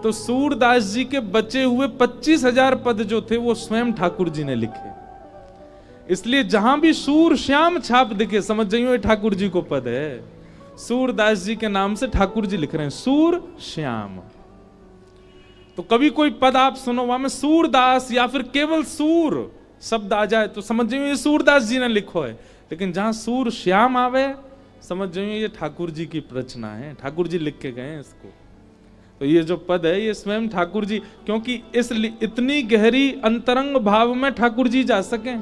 तो सूरदास जी के बचे हुए 25,000 पद जो थे वो स्वयं ठाकुर जी ने लिखे। इसलिए जहां भी सूर श्याम छाप दिखे समझ जाइए ये ठाकुर जी को पद है। सूरदास जी के नाम से ठाकुर जी लिख रहे हैं सूर श्याम। तो कभी कोई पद आप सुनो वहां में सूरदास या फिर केवल सूर शब्द आ जाए तो समझ जाइए ये सूरदास जी ने लिखो है, लेकिन जहां सूर श्याम आवे समझ जाइए ये ठाकुर जी की रचना है, ठाकुर जी लिख के गए हैं इसको। तो ये जो पद है ये स्वयं ठाकुर जी, क्योंकि इसलिए इतनी गहरी अंतरंग भाव में ठाकुर जी जा सके।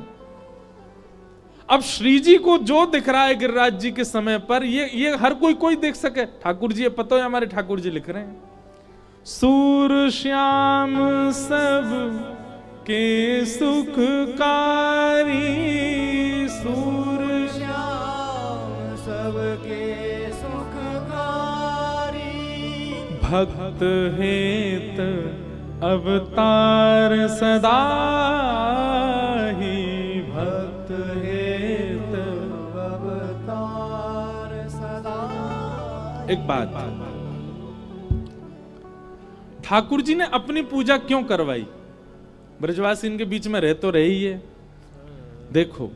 अब श्री जी को जो दिख रहा है गिरिराज जी के समय पर ये हर कोई देख सके। ठाकुर जी ये पता है हमारे ठाकुर जी लिख रहे हैं सूर श्याम सब के सुखकारी, सूर श्याम सबके सुखकारी, भक्त हेत अवतार सदा ही, भक्त हेत अवतार सदा। एक बात, ठाकुर जी ने अपनी पूजा क्यों करवाई? ब्रजवासी इनके बीच में रह तो रही है। देखो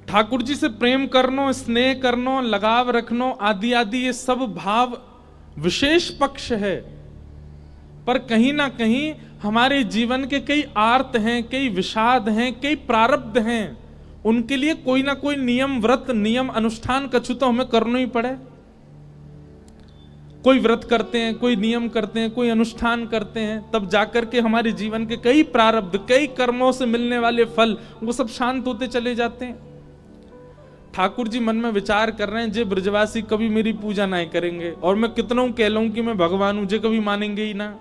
ठाकुर जी से प्रेम करनो, स्नेह करनो, लगाव रखनो आदि आदि ये सब भाव विशेष पक्ष है, पर कहीं ना कहीं हमारे जीवन के कई आर्त हैं, कई विषाद हैं, कई प्रारब्ध हैं, उनके लिए कोई ना कोई नियम व्रत नियम अनुष्ठान कछु तो हमें करना ही पड़े। कोई व्रत करते हैं, कोई नियम करते हैं, कोई अनुष्ठान करते हैं, तब जाकर के हमारे जीवन के कई प्रारब्ध कई कर्मों से मिलने वाले फल वो सब शांत होते चले जाते हैं। ठाकुर जी मन में विचार कर रहे हैं जे ब्रजवासी कभी मेरी पूजा नहीं करेंगे और मैं कितनों कह लूं कि मैं भगवान हूं, जे कभी मानेंगे ही ना।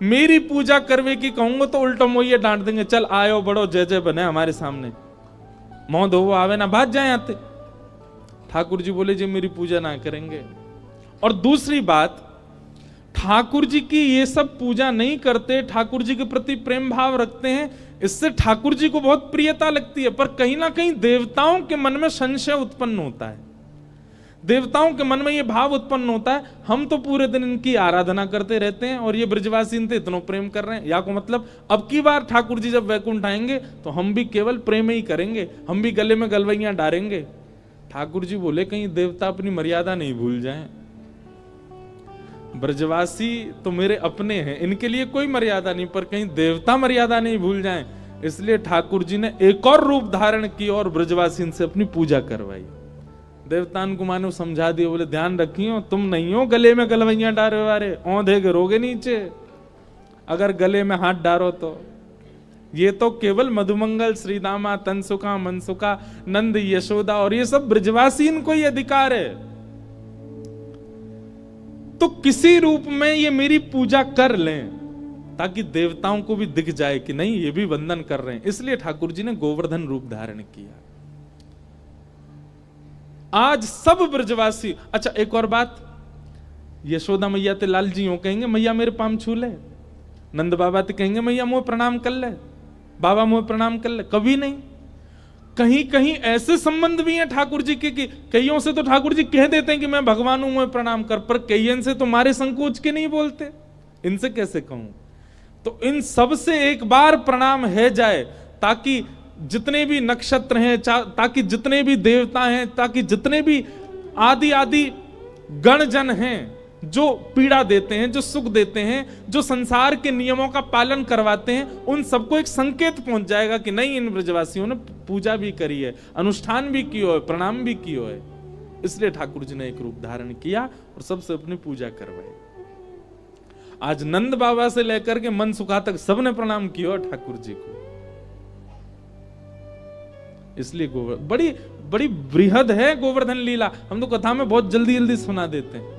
मेरी पूजा करवे की कहूंगा तो उल्टा मोइये डांट देंगे, चल आयो बड़ो जय जय बने हमारे सामने, मोह धो आवे ना भाग जाए आते। ठाकुर जी बोले जे मेरी पूजा ना करेंगे। और दूसरी बात, ठाकुर जी की ये सब पूजा नहीं करते, ठाकुर जी के प्रति प्रेम भाव रखते हैं, इससे ठाकुर जी को बहुत प्रियता लगती है, पर कहीं ना कहीं देवताओं के मन में संशय उत्पन्न होता है। देवताओं के मन में ये भाव उत्पन्न होता है हम तो पूरे दिन इनकी आराधना करते रहते हैं और ये ब्रजवासी इनसे इतना प्रेम कर रहे हैं, या को मतलब अब की बार ठाकुर जी जब वैकुंठ आएंगे तो हम भी केवल प्रेम ही करेंगे, हम भी गले में गलवैया डालेंगे। ठाकुर जी बोले कहीं देवता अपनी मर्यादा नहीं भूल जाएं। ब्रजवासी तो मेरे अपने हैं, इनके लिए कोई मर्यादा नहीं, पर कहीं देवता मर्यादा नहीं भूल जाएं। इसलिए ठाकुर जी ने एक और रूप धारण की और ब्रजवासी इनसे अपनी पूजा करवाई। देवतान को मानो समझा दिए, बोले ध्यान रखियो तुम नहीं हो गले में गलवैया डारे वाले, औंधे गिरोगे नीचे अगर गले में हाथ डारो तो। ये तो केवल मधुमंगल, श्रीदामा, तनसुका, मनसुका, नंद, यशोदा और ये सब ब्रजवासी इनको ही अधिकार है। तो किसी रूप में ये मेरी पूजा कर लें ताकि देवताओं को भी दिख जाए कि नहीं ये भी वंदन कर रहे हैं। इसलिए ठाकुर जी ने गोवर्धन रूप धारण किया। आज सब ब्रजवासी, अच्छा एक और बात, यशोदा मैया ते लाल जी हो कहेंगे मैया मेरे पाम छू ले, नंद बाबा ते कहेंगे मैया मुझे प्रणाम कर ले, बाबा मुझे प्रणाम कर ले, कभी नहीं। कहीं कहीं ऐसे संबंध भी हैं ठाकुर जी के कि कईयों से तो ठाकुर जी कह देते हैं कि मैं भगवान हूं, मुझे प्रणाम कर, पर कईयों से तुम्हारे संकोच के नहीं बोलते, इनसे कैसे कहूं। तो इन सब से एक बार प्रणाम है जाए ताकि जितने भी नक्षत्र हैं, ताकि जितने भी देवता हैं, ताकि जितने भी आदि आदि गणजन हैं जो पीड़ा देते हैं, जो सुख देते हैं, जो संसार के नियमों का पालन करवाते हैं, उन सबको एक संकेत पहुंच जाएगा कि नहीं इन ब्रजवासियों ने पूजा भी करी है, अनुष्ठान भी किया है, प्रणाम भी किया है। इसलिए ठाकुर जी ने एक रूप धारण किया और सबसे अपनी पूजा करवाई। आज नंद बाबा से लेकर के मन सुखा तक सबने प्रणाम किया ठाकुर जी को। इसलिए बड़ी बड़ी बृहद है गोवर्धन लीला। हम तो कथा में बहुत जल्दी जल्दी सुना देते हैं।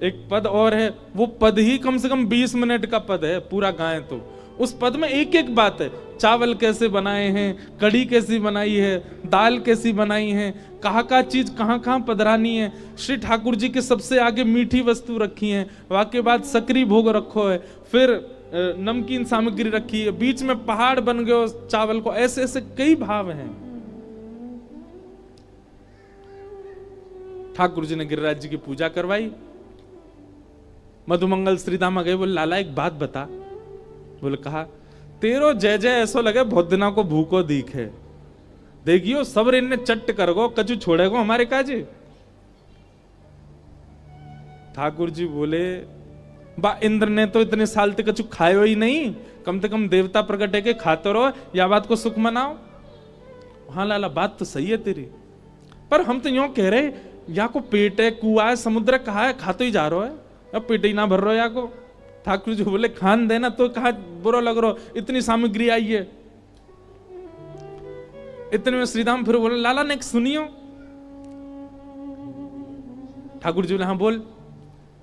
एक पद और है, वो पद ही कम से कम 20 मिनट का पद है पूरा गाएं तो। उस पद में एक एक बात है, चावल कैसे बनाए हैं, कढ़ी कैसी बनाई है, दाल कैसी बनाई है, कहाँ चीज कहाँ पधरानी है। श्री ठाकुर जी के सबसे आगे मीठी वस्तु रखी है, वाके बाद सकरी भोग रखो है, फिर नमकीन सामग्री रखी है, बीच में पहाड़ बन गए उस चावल को। ऐसे ऐसे कई भाव हैं। ठाकुर जी ने गिरिराज जी की पूजा करवाई। मधुमंगल श्रीदामा गए, बोले लाला एक बात बता। बोले कहा, तेरो जय जय ऐसो लगे बहुत दिना को भूखो दीखे, देखियो सब ने चट्ट करगो कछु छोड़ेगो हमारे काजे। ठाकुर जी बोले, बा इंद्र ने तो इतने साल तक कछु खायो ही नहीं, कम से कम देवता प्रकट है के खाते रहो, या बात को सुख मनाओ। हाँ लाला बात तो सही है तेरी, पर हम तो यूं कह रहे, या को पेट है, कुआ है, समुद्र कहा है, खा तो ही जा रहा है, अब पेट ही ना भर रहा या को। ठाकुर जी बोले खान देना, तो कहा बुरा लग रहा, इतनी सामग्री आई है। इतने में श्रीदाम फिर बोले, लाला ने सुनियो। ठाकुर जी बोले हाँ बोल।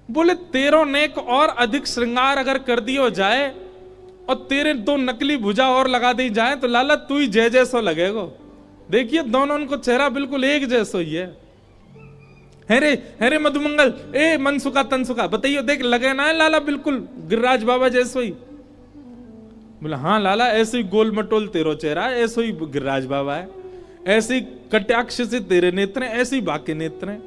बोले तेरो नेक और अधिक श्रृंगार अगर कर दियो जाए और तेरे दो नकली भुजा और लगा दी जाए तो लाला तू ही जय जैसो लगेगो। देखिए दोनों उनको चेहरा बिल्कुल एक जैसो ही है। रे मधुमंगल, ए मनसुखा तनसुखा, बताइए देख लगे ना है लाला बिल्कुल गिरिराज बाबा जैसो ही। बोला हाँ लाला ऐसे ही गोल मटोल तेरो चेहरा, ऐसो ही गिरिराज बाबा है, ऐसे ही कटाक्ष से तेरे नेत्र, ऐसे ही बाकी नेत्र।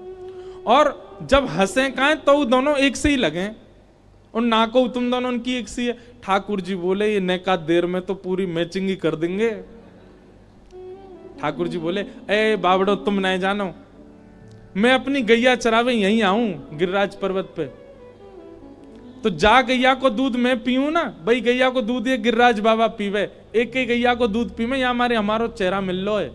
और जब हंसे काए तो दोनों एक से ही लगे, और नाको तुम दोनों उनकी एक सी है। ठाकुर जी बोले ये नेका देर में तो पूरी मैचिंग ही कर देंगे। ठाकुर जी बोले, ए बावड़ो तुम नहीं जानो, मैं अपनी गैया चरावे यहीं आऊं गिरिराज पर्वत पे, तो जा गैया को दूध मैं पीऊं ना, भाई गैया को दूध ये गिरिराज बाबा पीवे, एक ही गैया को दूध पीवे, या हमारो चेहरा मिल लो है।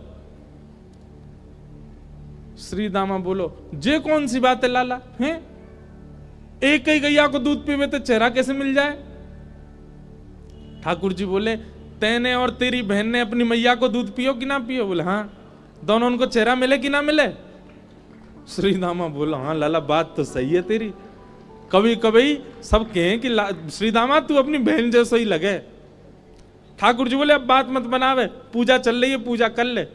श्री दामा बोलो, जे कौन सी बात है लाला, हैं एक ही गैया को दूध पीवे तो चेहरा कैसे मिल जाए। ठाकुर जी बोले, तेने और तेरी बहन ने अपनी मैया को दूध पियो कि ना पियो। बोले हाँ। दोनों उनको चेहरा मिले कि ना मिले। श्री दामा बोला, हाँ लाला बात तो सही है तेरी, कभी कभी सब कहें कि श्री दामा तू अपनी बहन जैसा ही लगे। ठाकुर जी बोले अब बात मत बनावे, पूजा चल रही है, पूजा कर ले।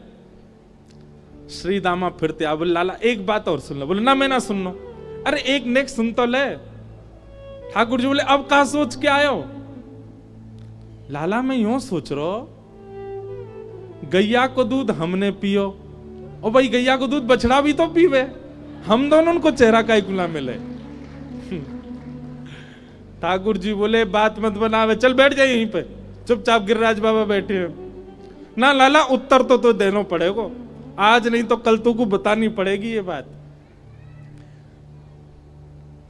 श्री दामा फिरते आ, बोले लाला एक बात और सुन लो। बोले ना मैं ना सुन लो। अरे एक नेक सुन तो ले। ठाकुर जी बोले अब कहा सोच के आयो। लाला मैं यूं सोच रहा, गैया को दूध हमने पियो, और भाई गैया को दूध बछड़ा भी तो पीवे, हम दोनों उनको चेहरा का कुला मिले। ठाकुर जी बोले बात मत बनावे, चल बैठ जाए यहीं पे, चुपचाप गिरिराज बाबा बैठे हैं ना। लाला उत्तर तो देना पड़ेगा, आज नहीं तो कल तो को बतानी पड़ेगी ये बात।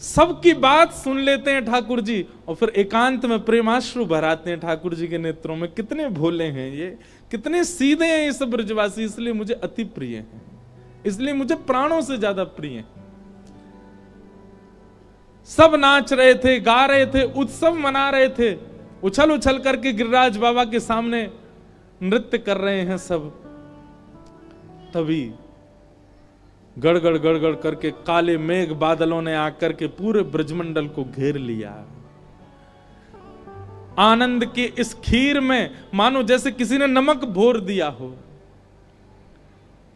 सबकी बात सुन लेते हैं ठाकुर जी, और फिर एकांत में प्रेमाश्रु भराते हैं ठाकुर जी के नेत्रों में। कितने भोले हैं ये, कितने सीधे हैं ये सब ब्रजवासी, इसलिए मुझे अति प्रिय हैं, इसलिए मुझे प्राणों से ज्यादा प्रिय हैं। सब नाच रहे थे, गा रहे थे, उत्सव मना रहे थे, उछल उछल करके गिरिराज बाबा के सामने नृत्य कर रहे हैं सब। तभी गड़गड़ गड़गड़ करके काले मेघ बादलों ने आकर के पूरे ब्रजमंडल को घेर लिया। आनंद के इस खीर में मानो जैसे किसी ने नमक भोर दिया हो।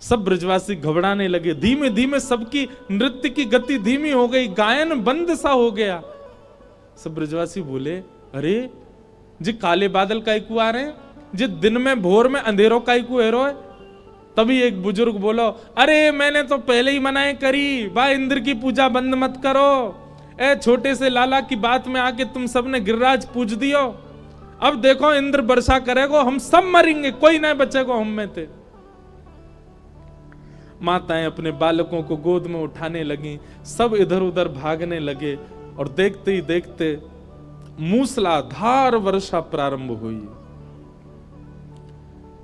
सब ब्रजवासी घबराने लगे, धीमे धीमे सबकी नृत्य की गति धीमी हो गई, गायन बंद सा हो गया। सब ब्रजवासी बोले, अरे जी काले बादल काइकू आ रहे हैं, जी दिन में भोर में अंधेरों काइकू हेरो है। तभी एक बुजुर्ग बोलो, अरे मैंने तो पहले ही मनाए करी, बा इंद्र की पूजा बंद मत करो। ए छोटे से लाला की बात में आके तुम सबने गिरिराज पूज दियो, अब देखो इंद्र वर्षा करेगो, हम सब मरेंगे, कोई नहीं बचेगा हम में थे। माताएं अपने बालकों को गोद में उठाने लगी, सब इधर उधर भागने लगे, और देखते ही देखते मूसलाधार वर्षा प्रारंभ हुई।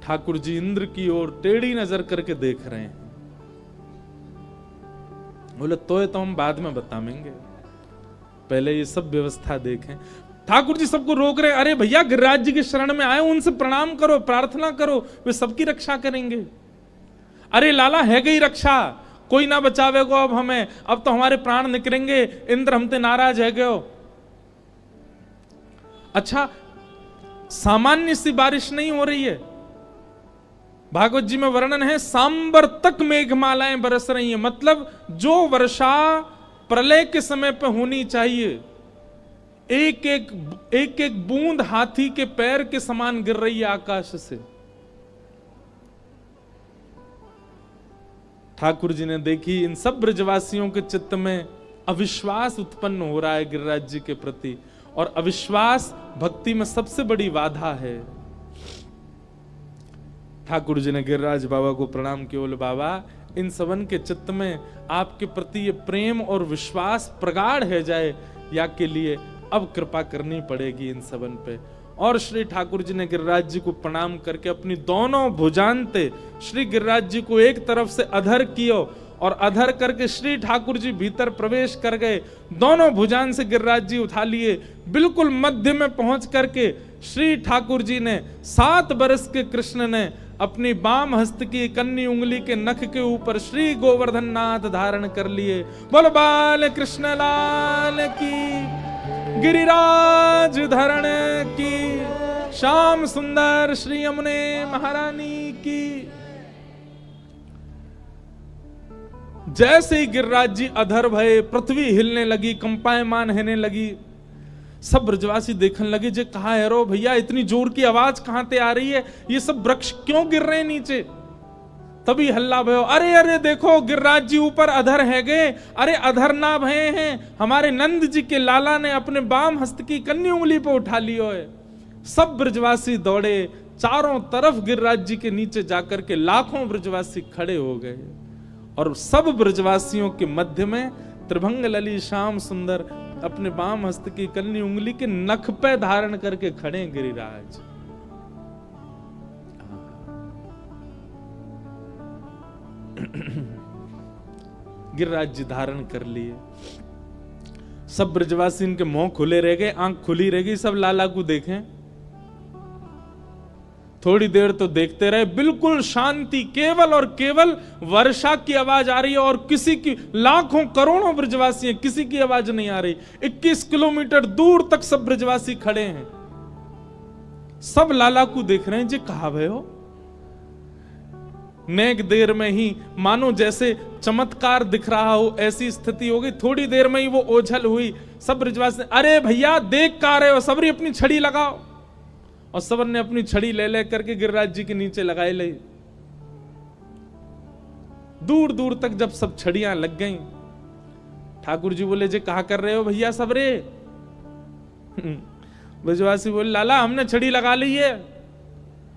ठाकुर जी इंद्र की ओर टेढ़ी नजर करके देख रहे हैं। बोले तो हम बाद में बताएंगे, पहले ये सब व्यवस्था देखें। ठाकुर जी सबको रोक रहे, अरे भैया गिरिराज जी के शरण में आए, उनसे प्रणाम करो, प्रार्थना करो, वे सबकी रक्षा करेंगे। अरे लाला है गई रक्षा, कोई ना बचावेगो अब हमें, अब तो हमारे प्राण निकलेंगे, इंद्र हमसे नाराज है गयो। अच्छा, सामान्य सी बारिश नहीं हो रही है, भागवत जी में वर्णन है सांबर तक मेघमालाएं बरस रही हैं, मतलब जो वर्षा प्रलय के समय पे होनी चाहिए, एक एक बूंद हाथी के पैर के समान गिर रही है आकाश से। ठाकुर जी ने देखी इन सब ब्रजवासियों के चित्त में अविश्वास उत्पन्न हो रहा है गिरिराज जी के प्रति, और अविश्वास भक्ति में सबसे बड़ी बाधा है। ठाकुर जी ने गिरिराज बाबा को प्रणाम किया, बोले बाबा इन सबन के चित्त में आपके प्रति ये प्रेम और विश्वास प्रगाढ़ है जाए, या के लिए अब कृपा करनी पड़ेगी इन सबन पे। और श्री ठाकुर जी ने गिरिराज जी को प्रणाम करके अपनी दोनों भुजान्ते श्री गिरिराज जी को एक तरफ से अधर कियो, और अधर करके श्री ठाकुर जी भीतर प्रवेश कर गए। दोनों भुजान से गिरिराज जी उठा लिए, बिल्कुल मध्य में पहुंच करके श्री ठाकुर जी ने 7 बरस के कृष्ण ने अपनी बाम हस्त की कन्नी उंगली के नख के ऊपर श्री गोवर्धन नाथ धारण कर लिए। बोल बाल कृष्ण लाल की, गिरिराज धरण की, श्याम सुंदर श्री यमुने महारानी की। जैसे ही गिरिराज जी अधर भये, पृथ्वी हिलने लगी, कंपायमान होने लगी। सब ब्रजवासी देखने लगे, जे कहा है रो भैया, इतनी जोर की आवाज कहां से आ रही है, ये सब वृक्ष क्यों गिर रहे हैं नीचे। तभी हल्ला भयो, अरे अरे देखो गिरिराज जी ऊपर अधर है गए। अरे अधर ना भये हैं, हमारे नंद जी के लाला ने अपने बाम हस्त की कन्नी उंगली पे उठा लियो है। सब ब्रजवासी दौड़े, चारों तरफ गिरिराज जी के नीचे जाकर के लाखों ब्रजवासी खड़े हो गए, और सब ब्रजवासियों के मध्य में त्रिभंग लली श्याम सुंदर अपने बाम हस्त की कन्नी उंगली के नख पे धारण करके खड़े गिरिराज। गिरिराज जी धारण कर लिए। सब ब्रजवासी इनके मुंह खुले रह गए, आंख खुली रह गई, सब लाला को देखें। थोड़ी देर तो देखते रहे, बिल्कुल शांति, केवल और केवल वर्षा की आवाज आ रही है, और किसी की, लाखों करोड़ों ब्रजवासी हैं, किसी की आवाज नहीं आ रही। 21 किलोमीटर दूर तक सब ब्रजवासी खड़े हैं, सब लाला को देख रहे हैं, जी कहा भय हो। नेक देर में ही मानो जैसे चमत्कार दिख रहा हो, ऐसी स्थिति हो गई। थोड़ी देर में ही वो ओझल हुई। सब ब्रजवासी, अरे भैया देख का रहे हो, सबरी अपनी छड़ी लगाओ। और सबन ने अपनी छड़ी ले करके गिरिराज जी के नीचे लगाई ली। दूर दूर तक जब सब छड़ियां लग गईं, ठाकुर जी बोले, जे कहा कर रहे हो भैया सबरे। ब्रजवासी बोले, लाला हमने छड़ी लगा ली है,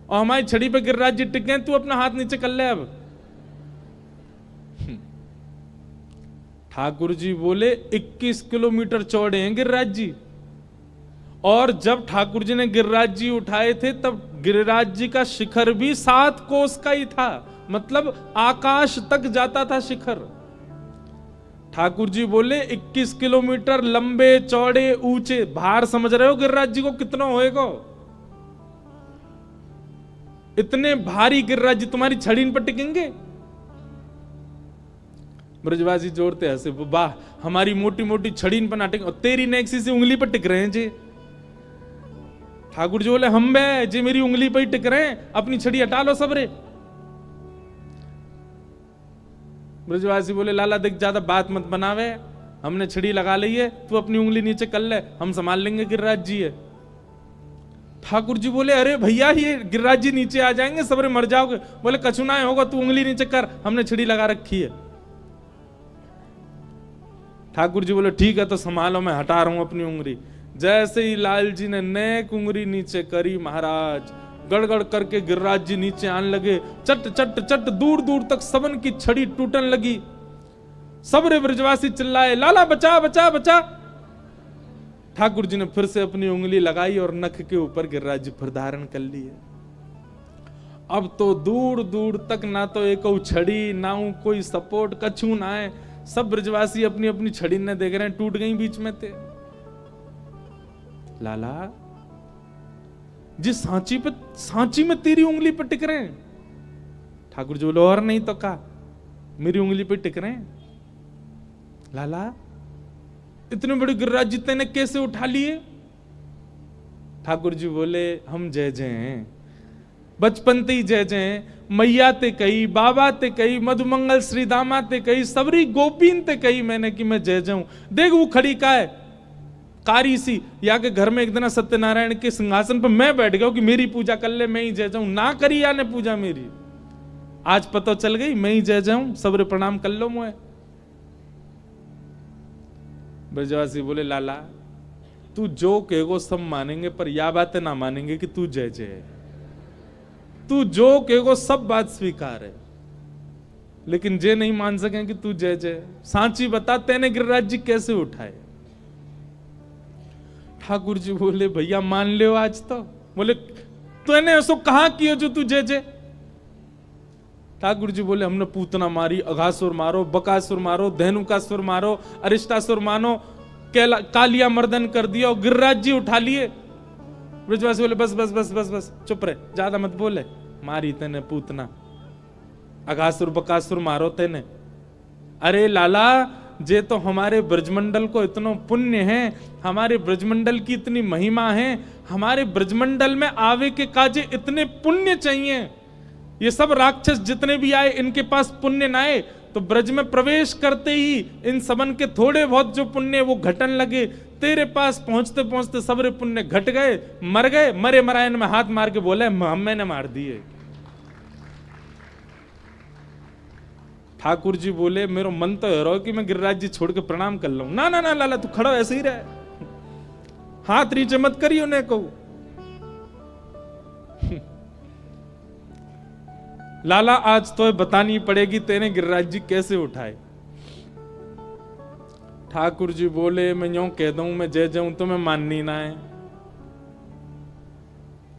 और हमारी छड़ी पे गिरिराज जी टिक गए, तू अपना हाथ नीचे कर ले अब। ठाकुर जी बोले, 21 किलोमीटर चौड़े हैं गिरिराज जी, और जब ठाकुर जी ने गिरिराज जी उठाए थे तब गिरिराज जी का शिखर भी 7 कोस का ही था, मतलब आकाश तक जाता था शिखर। ठाकुर जी बोले 21 किलोमीटर लंबे चौड़े ऊंचे, भार समझ रहे हो गिरिराज जी को कितना होएगा। इतने भारी गिरिराज जी तुम्हारी छड़ी इन पर टिकेंगे। ब्रजवासी जोड़ते हंसे, वाह हमारी मोटी मोटी छड़ी इन पर ना टिक, और तेरी नेक्सी से उंगली पर टिक रहे हैं जी। ठाकुर जी बोले, हम बे जी मेरी उंगली पर ही टिक रहे हैं, अपनी छड़ी हटा लो सबरे। ब्रजवासी बोले, लाला देख ज्यादा बात मत बनावे, हमने छड़ी लगा ली है, तू अपनी उंगली नीचे कर ले, हम संभाल लेंगे, गिरिराज जी है। ठाकुर जी बोले, अरे भैया ये गिरिराज जी नीचे आ जाएंगे, सबरे मर जाओगे। बोले, कछु ना होगा, तू उंगली नीचे कर, हमने छड़ी लगा रखी है। ठाकुर जी बोले, ठीक है तो संभालो, मैं हटा रहा हूं अपनी उंगली। जैसे ही लाल जी ने नेक उंगली नीचे करी, महाराज गड़गड़ करके गिरिराज जी नीचे आने लगे। चट चट चट दूर दूर तक सबन की छड़ी टूटने लगी। सबरे ब्रजवासी चिल्लाए, लाला बचा बचा बचा। ठाकुर जी ने फिर से अपनी उंगली लगाई और नख के ऊपर गिरिराज जी फिर धारण कर लिए। अब तो दूर दूर तक ना तो एक छड़ी, ना कोई सपोर्ट, कछु ना है। सब ब्रजवासी अपनी अपनी छड़ी ने देख रहे हैं, टूट गई बीच में थे। लाला जिस सांची में तेरी उंगली पर टिक रहे हैं। ठाकुर जी बोले और नहीं तो का, मेरी उंगली पे टिक रहे हैं। लाला इतने बड़े गिरिराज जी तेने कैसे उठा लिए? ठाकुर जी बोले हम जय जय हैं, बचपन ते ही जय जय हैं। मैया ते कही, बाबा ते कही, मधुमंगल श्री दामा ते कही, सबरी गोपीन ते कही मैंने कि मैं जय जाऊं। देख वो खड़ी का है कारी सी, या के घर में एक दिन सत्यनारायण के सिंहासन पर मैं बैठ गया कि मेरी पूजा कर ले, मैं ही जय जाऊं। ना करी या ने पूजा मेरी, आज पता चल गई मैं ही जय जाऊं, सबरे प्रणाम कर लो मुझे। ब्रजवासी बोले लाला तू जो कहेगो सब मानेंगे, पर यह बातें ना मानेंगे कि तू जय जय है। तू जो कहेगो सब बात स्वीकार है, लेकिन जे नहीं मान सके कि तू जय जय। सांची बता तेने गिरिराज जी कैसे उठाए? ठाकुर जी बोले भैया मान ले आज तो। बोले तूने ऐसा कहा किया जो तू जय जय? ठाकुर जी बोले हमने पूतना मारी, अघासुर मारो, बकासुर मारो, धेनुकासुर मारो, अरिष्टासुर मानो, कालिया मर्दन कर दिया और गिरिराज जी उठा लिए। ब्रजवासी बोले बस बस बस बस बस चुप रहे, ज्यादा मत बोले। मारी तेने पूतना, अघासुर बकासुर मारो तेने। अरे लाला जे तो हमारे ब्रजमंडल को इतना पुण्य है, हमारे ब्रजमंडल की इतनी महिमा है, हमारे ब्रजमंडल में आवे के काजे इतने पुण्य चाहिए। ये सब राक्षस जितने भी आए इनके पास पुण्य ना आए तो ब्रज में प्रवेश करते ही इन सबन के थोड़े बहुत जो पुण्य वो घटन लगे। तेरे पास पहुंचते पहुंचते सबरे पुण्य घट गए, मर गए। मरे मरायन में हाथ मार के बोले मैंने मार दिए। ठाकुर जी बोले मेरा मन तो है कि मैं गिरिराज जी छोड़ के प्रणाम कर लूं। ना ना ना लाला तू खड़ा ऐसे ही रहे, हाथ नीचे मत करियो ने कहूं। लाला आज तो बतानी पड़ेगी तेने गिरिराज जी कैसे उठाए। ठाकुर जी बोले मैं यूं कह दूं मैं जय जाऊं तुम्हें माननी ना है,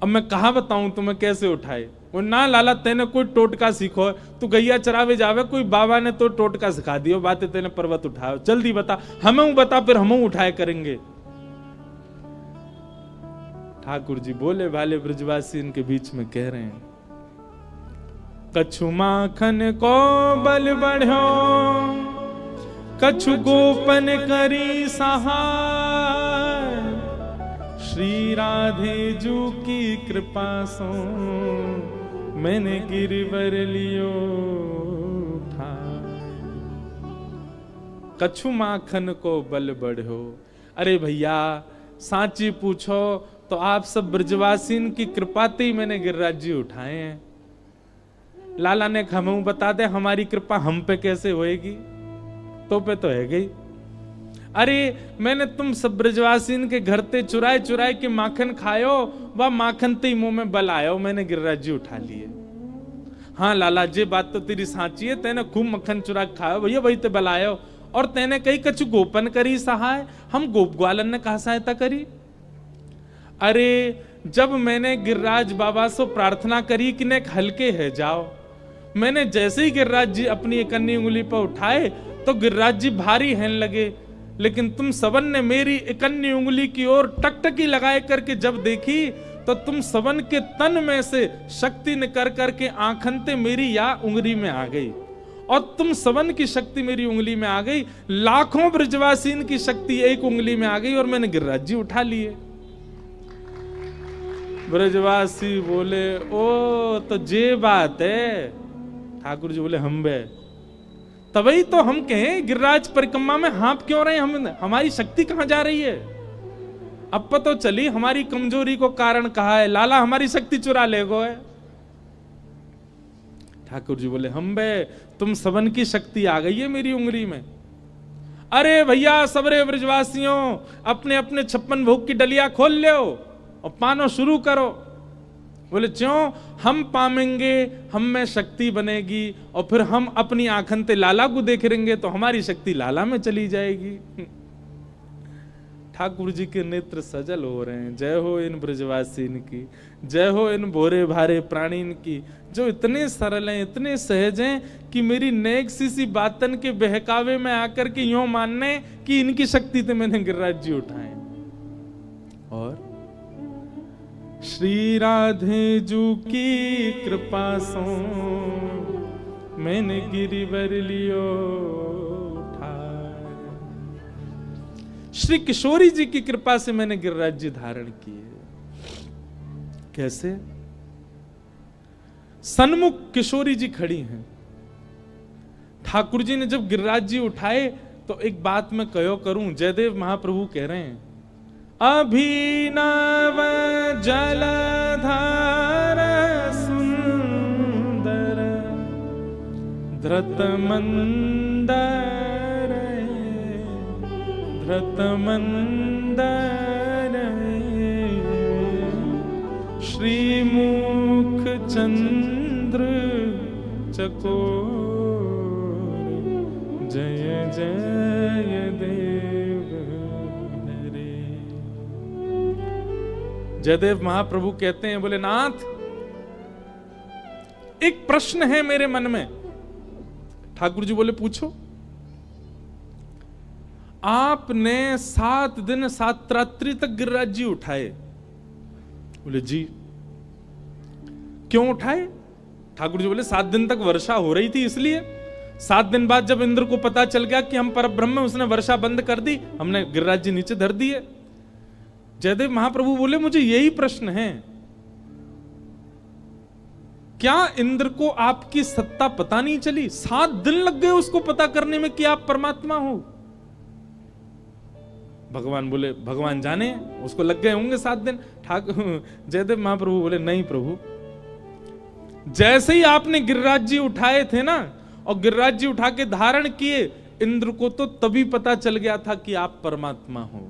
अब मैं कहां बताऊं तुम्हें कैसे उठाए। वो ना लाला तेने कोई टोटका सीखो, तू गैया चरावे जावे, कोई बाबा ने तो टोटका सिखा दियो, बातें तेने पर्वत उठाओ, जल्दी बता, हमें बता फिर हम उठाए करेंगे। ठाकुर जी बोले भाले ब्रजवासी इनके बीच में कह रहे हैं कछु माखन को बल बढ़ो, कछु गोपन करी सहाय, श्री राधे जू की कृपा सो मैंने गिरवर लियो था। कछु माखन को बल बढ़ो। अरे भैया सांची पूछो तो आप सब ब्रजवासीन की कृपा ते ही मैंने गिरिराज जी उठाए हैं। लाला ने हमें बता दे हमारी कृपा हम पे कैसे होएगी, तो पे तो है गई। अरे मैंने तुम सब ब्रजवासीन के घर ते चुराए चुराए के माखन खायो, वह माखन ते मुंह में बल आयो, मैंने गिरिराज जी उठा लिए। हाँ लाला जी बात तो तेरी साची है, तेने खूब मक्खन चुरा खायो भैया, वही ते बल आयो। और तेने कही कछु गोपन करी सहाय, हम गोप ग्वालन ने कहा सहायता करी। अरे जब मैंने गिरिराज बाबा से प्रार्थना करी कि ने हल्के है जाओ, मैंने जैसे ही गिरिराज जी अपनी इकन्नी उंगली पर उठाए तो गिरिराज जी भारी हैं लगे, लेकिन तुम सबन ने मेरी इकन्नी उंगली की ओर टकटकी लगाए करके जब देखी तो तुम सबन के तन में से शक्ति निकर करके आंखनते मेरी या उंगली में आ गई, और तुम सबन की शक्ति मेरी उंगली में आ गई। लाखों ब्रजवासीन की शक्ति एक उंगली में आ गई और मैंने गिरिराज जी उठा लिए। ब्रजवासी बोले ओ तो जे बात है। ठाकुर जी बोले हम बे तभी तो हम कहें गिरिराज परिक्रमा में हाँप क्यों रहे, हम हमारी शक्ति कहां जा रही है। अब पता चली हमारी कमजोरी को कारण कहा है, लाला हमारी शक्ति चुरा ले गो है। ठाकुर जी बोले हम बे तुम सबन की शक्ति आ गई है मेरी उंगली में। अरे भैया सबरे ब्रजवासियों अपने अपने 56 भोग की डलिया खोल लो और पानो शुरू करो। बोले क्यों, हम पामेंगे, हम में शक्ति बनेगी और फिर हम अपनी आंखन ते लाला को देख रहेंगे तो हमारी शक्ति लाला में चली जाएगी। ठाकुर जी के नेत्र सजल हो रहे हैं। जय हो इन ब्रजवासीन की, जय हो इन भोरे भारे प्राणीन की, जो इतने सरल हैं, इतने सहज हैं कि मेरी नेक सी बातन के बहकावे में आकर के यूं मानने कि इनकी शक्ति तो मैंने गिरिराज जी उठाए। और श्री राधे जू की कृपा सो मैंने गिरिवर लियो उठाए। श्री किशोरी जी की कृपा से मैंने गिरिराज जी धारण किए। कैसे? सन्मुख किशोरी जी खड़ी हैं। ठाकुर जी ने जब गिरिराज जी उठाए तो एक बात मैं कहो करूं, जयदेव महाप्रभु कह रहे हैं, अभिनव जलधार सुंदर धृत मंदर धृत मंदर श्रीमुख चंद्र चकोर जय जय देव हरे। जयदेव महाप्रभु कहते हैं, बोले नाथ एक प्रश्न है मेरे मन में। ठाकुर जी बोले पूछो। आपने 7 दिन 7 रात्रि तक गिरिराज जी उठाए। बोले जी। क्यों उठाए? ठाकुर जी बोले 7 दिन तक वर्षा हो रही थी इसलिए। 7 दिन बाद जब इंद्र को पता चल गया कि हम परब्रह्म हैं, उसने वर्षा बंद कर दी, हमने गिरिराज जी नीचे धर दिए। जयदेव महाप्रभु बोले मुझे यही प्रश्न है, क्या इंद्र को आपकी सत्ता पता नहीं चली? 7 दिन लग गए उसको पता करने में कि आप परमात्मा हो। भगवान बोले भगवान जाने, उसको लग गए होंगे 7 दिन। ठाकुर जयदेव महाप्रभु बोले नहीं प्रभु, जैसे ही आपने गिरिराज जी उठाए थे ना और गिरिराज जी उठा के धारण किए, इंद्र को तो तभी पता चल गया था कि आप परमात्मा हो।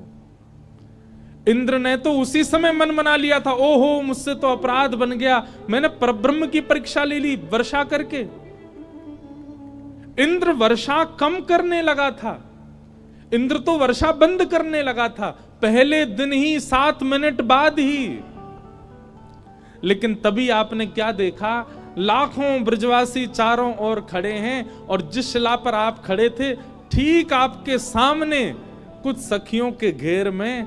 इंद्र ने तो उसी समय मन बना लिया था, ओहो मुझसे तो अपराध बन गया, मैंने परब्रह्म की परीक्षा ले ली वर्षा करके। इंद्र वर्षा कम करने लगा था, इंद्र तो वर्षा बंद करने लगा था पहले दिन ही, 7 मिनट बाद ही। लेकिन तभी आपने क्या देखा, लाखों ब्रजवासी चारों ओर खड़े हैं और जिस शिला पर आप खड़े थे ठीक आपके सामने कुछ सखियों के घेर में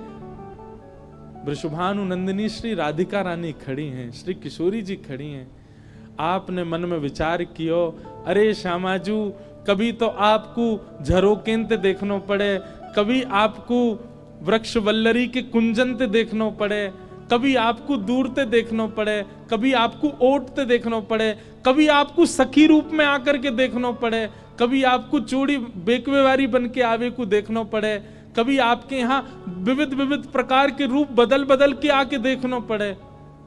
वृषभानु नंदिनी श्री राधिका रानी खड़ी हैं, श्री किशोरी जी खड़ी हैं। आपने मन में विचार कियो, अरे श्यामाजू कभी तो आपको झरोकेंते देखनो पड़े, कभी आपको वृक्ष वल्लरी के कुंजनते देखनो पड़े, कभी आपको दूरते देखनो पड़े, कभी आपको ओटते देखनो पड़े, कभी आपको सखी रूप में आकर के देखनो पड़े, कभी आपको चूड़ी बेकवेवारी बन के आवे को देखनो पड़े, कभी आपके यहाँ विविध विविध प्रकार के रूप बदल बदल के आके देखनो पड़े।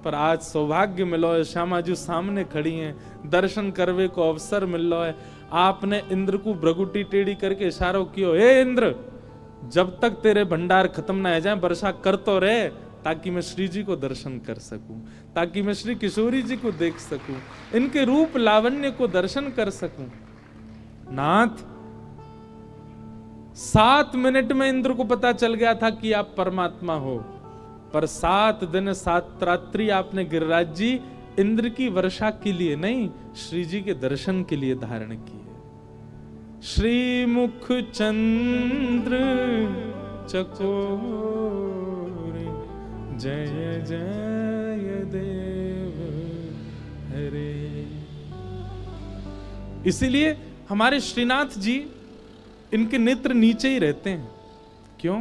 पर आज सौभाग्य मिलो है, श्यामाजू सामने खड़ी हैं, दर्शन करवे को अवसर मिल लो है। आपने इंद्र को भ्रगुटी टेढ़ी करके इशारों कियो, हे इंद्र जब तक तेरे भंडार खत्म ना हो जाए वर्षा कर तो रहे, ताकि मैं श्री जी को दर्शन कर सकूं, ताकि मैं श्री किशोरी जी को देख सकूं, इनके रूप लावण्य को दर्शन कर सकूं। नाथ 7 मिनट में इंद्र को पता चल गया था कि आप परमात्मा हो, पर 7 दिन 7 रात्रि आपने गिरिराज जी इंद्र की वर्षा के लिए नहीं, श्री जी के दर्शन के लिए धारण किए। श्रीमुख चंद्र चकोर जय जय देव हरे। इसीलिए हमारे श्रीनाथ जी इनके नेत्र नीचे ही रहते हैं। क्यों?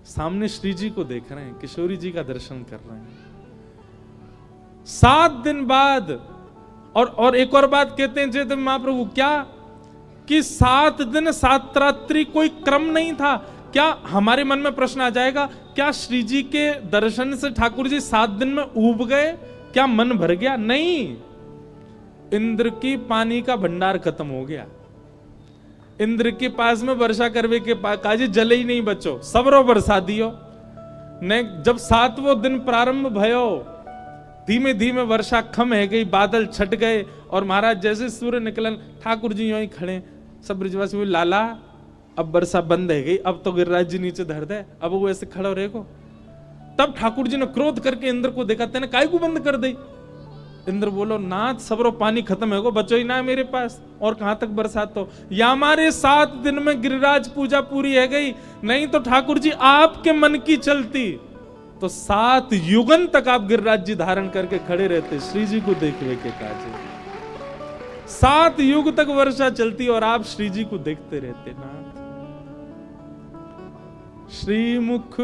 सामने श्री जी को देख रहे हैं, किशोरी जी का दर्शन कर रहे हैं। 7 दिन बाद और एक और बात कहते हैं जयदेव महाप्रभु, क्या कि 7 दिन 7 रात्रि कोई क्रम नहीं था। क्या हमारे मन में प्रश्न आ जाएगा, क्या श्री जी के दर्शन से ठाकुर जी 7 दिन में ऊब गए? क्या मन भर गया? नहीं, इंद्र की पानी का भंडार खत्म हो गया। इंद्र के पास में वर्षा करवे के पास काजी जले ही नहीं बचो, सबरो बरसा दियो ने। जब 7वां दिन प्रारंभ भयो, धीमे धीमे वर्षा खम है गई, बादल छट गए और महाराज जैसे सूर्य निकलन, ठाकुर जी यूं ही खड़े, सब ब्रजवासी बोले लाला अब वर्षा बंद है गई, अब तो गिरिराज जी नीचे धर दे, अब वो ऐसे खड़ा रहेगो। तब ठाकुर जी ने क्रोध करके इंद्र को देखा, तेने काय को बंद कर दी? इंद्र बोलो नाथ सबरो पानी खत्म है गो, बचो ही ना है मेरे पास, और कहां तक बरसात हो। या हमारे 7 दिन में गिरिराज पूजा पूरी है गई, नहीं तो ठाकुर जी आपके मन की चलती। तो 7 युगन तक आप गिरिराज जी धारण करके खड़े रहते, श्री जी को देखवे के काजे। 7 युग तक वर्षा चलती और आप श्री जी को देखते रहते। नाथ श्री मुख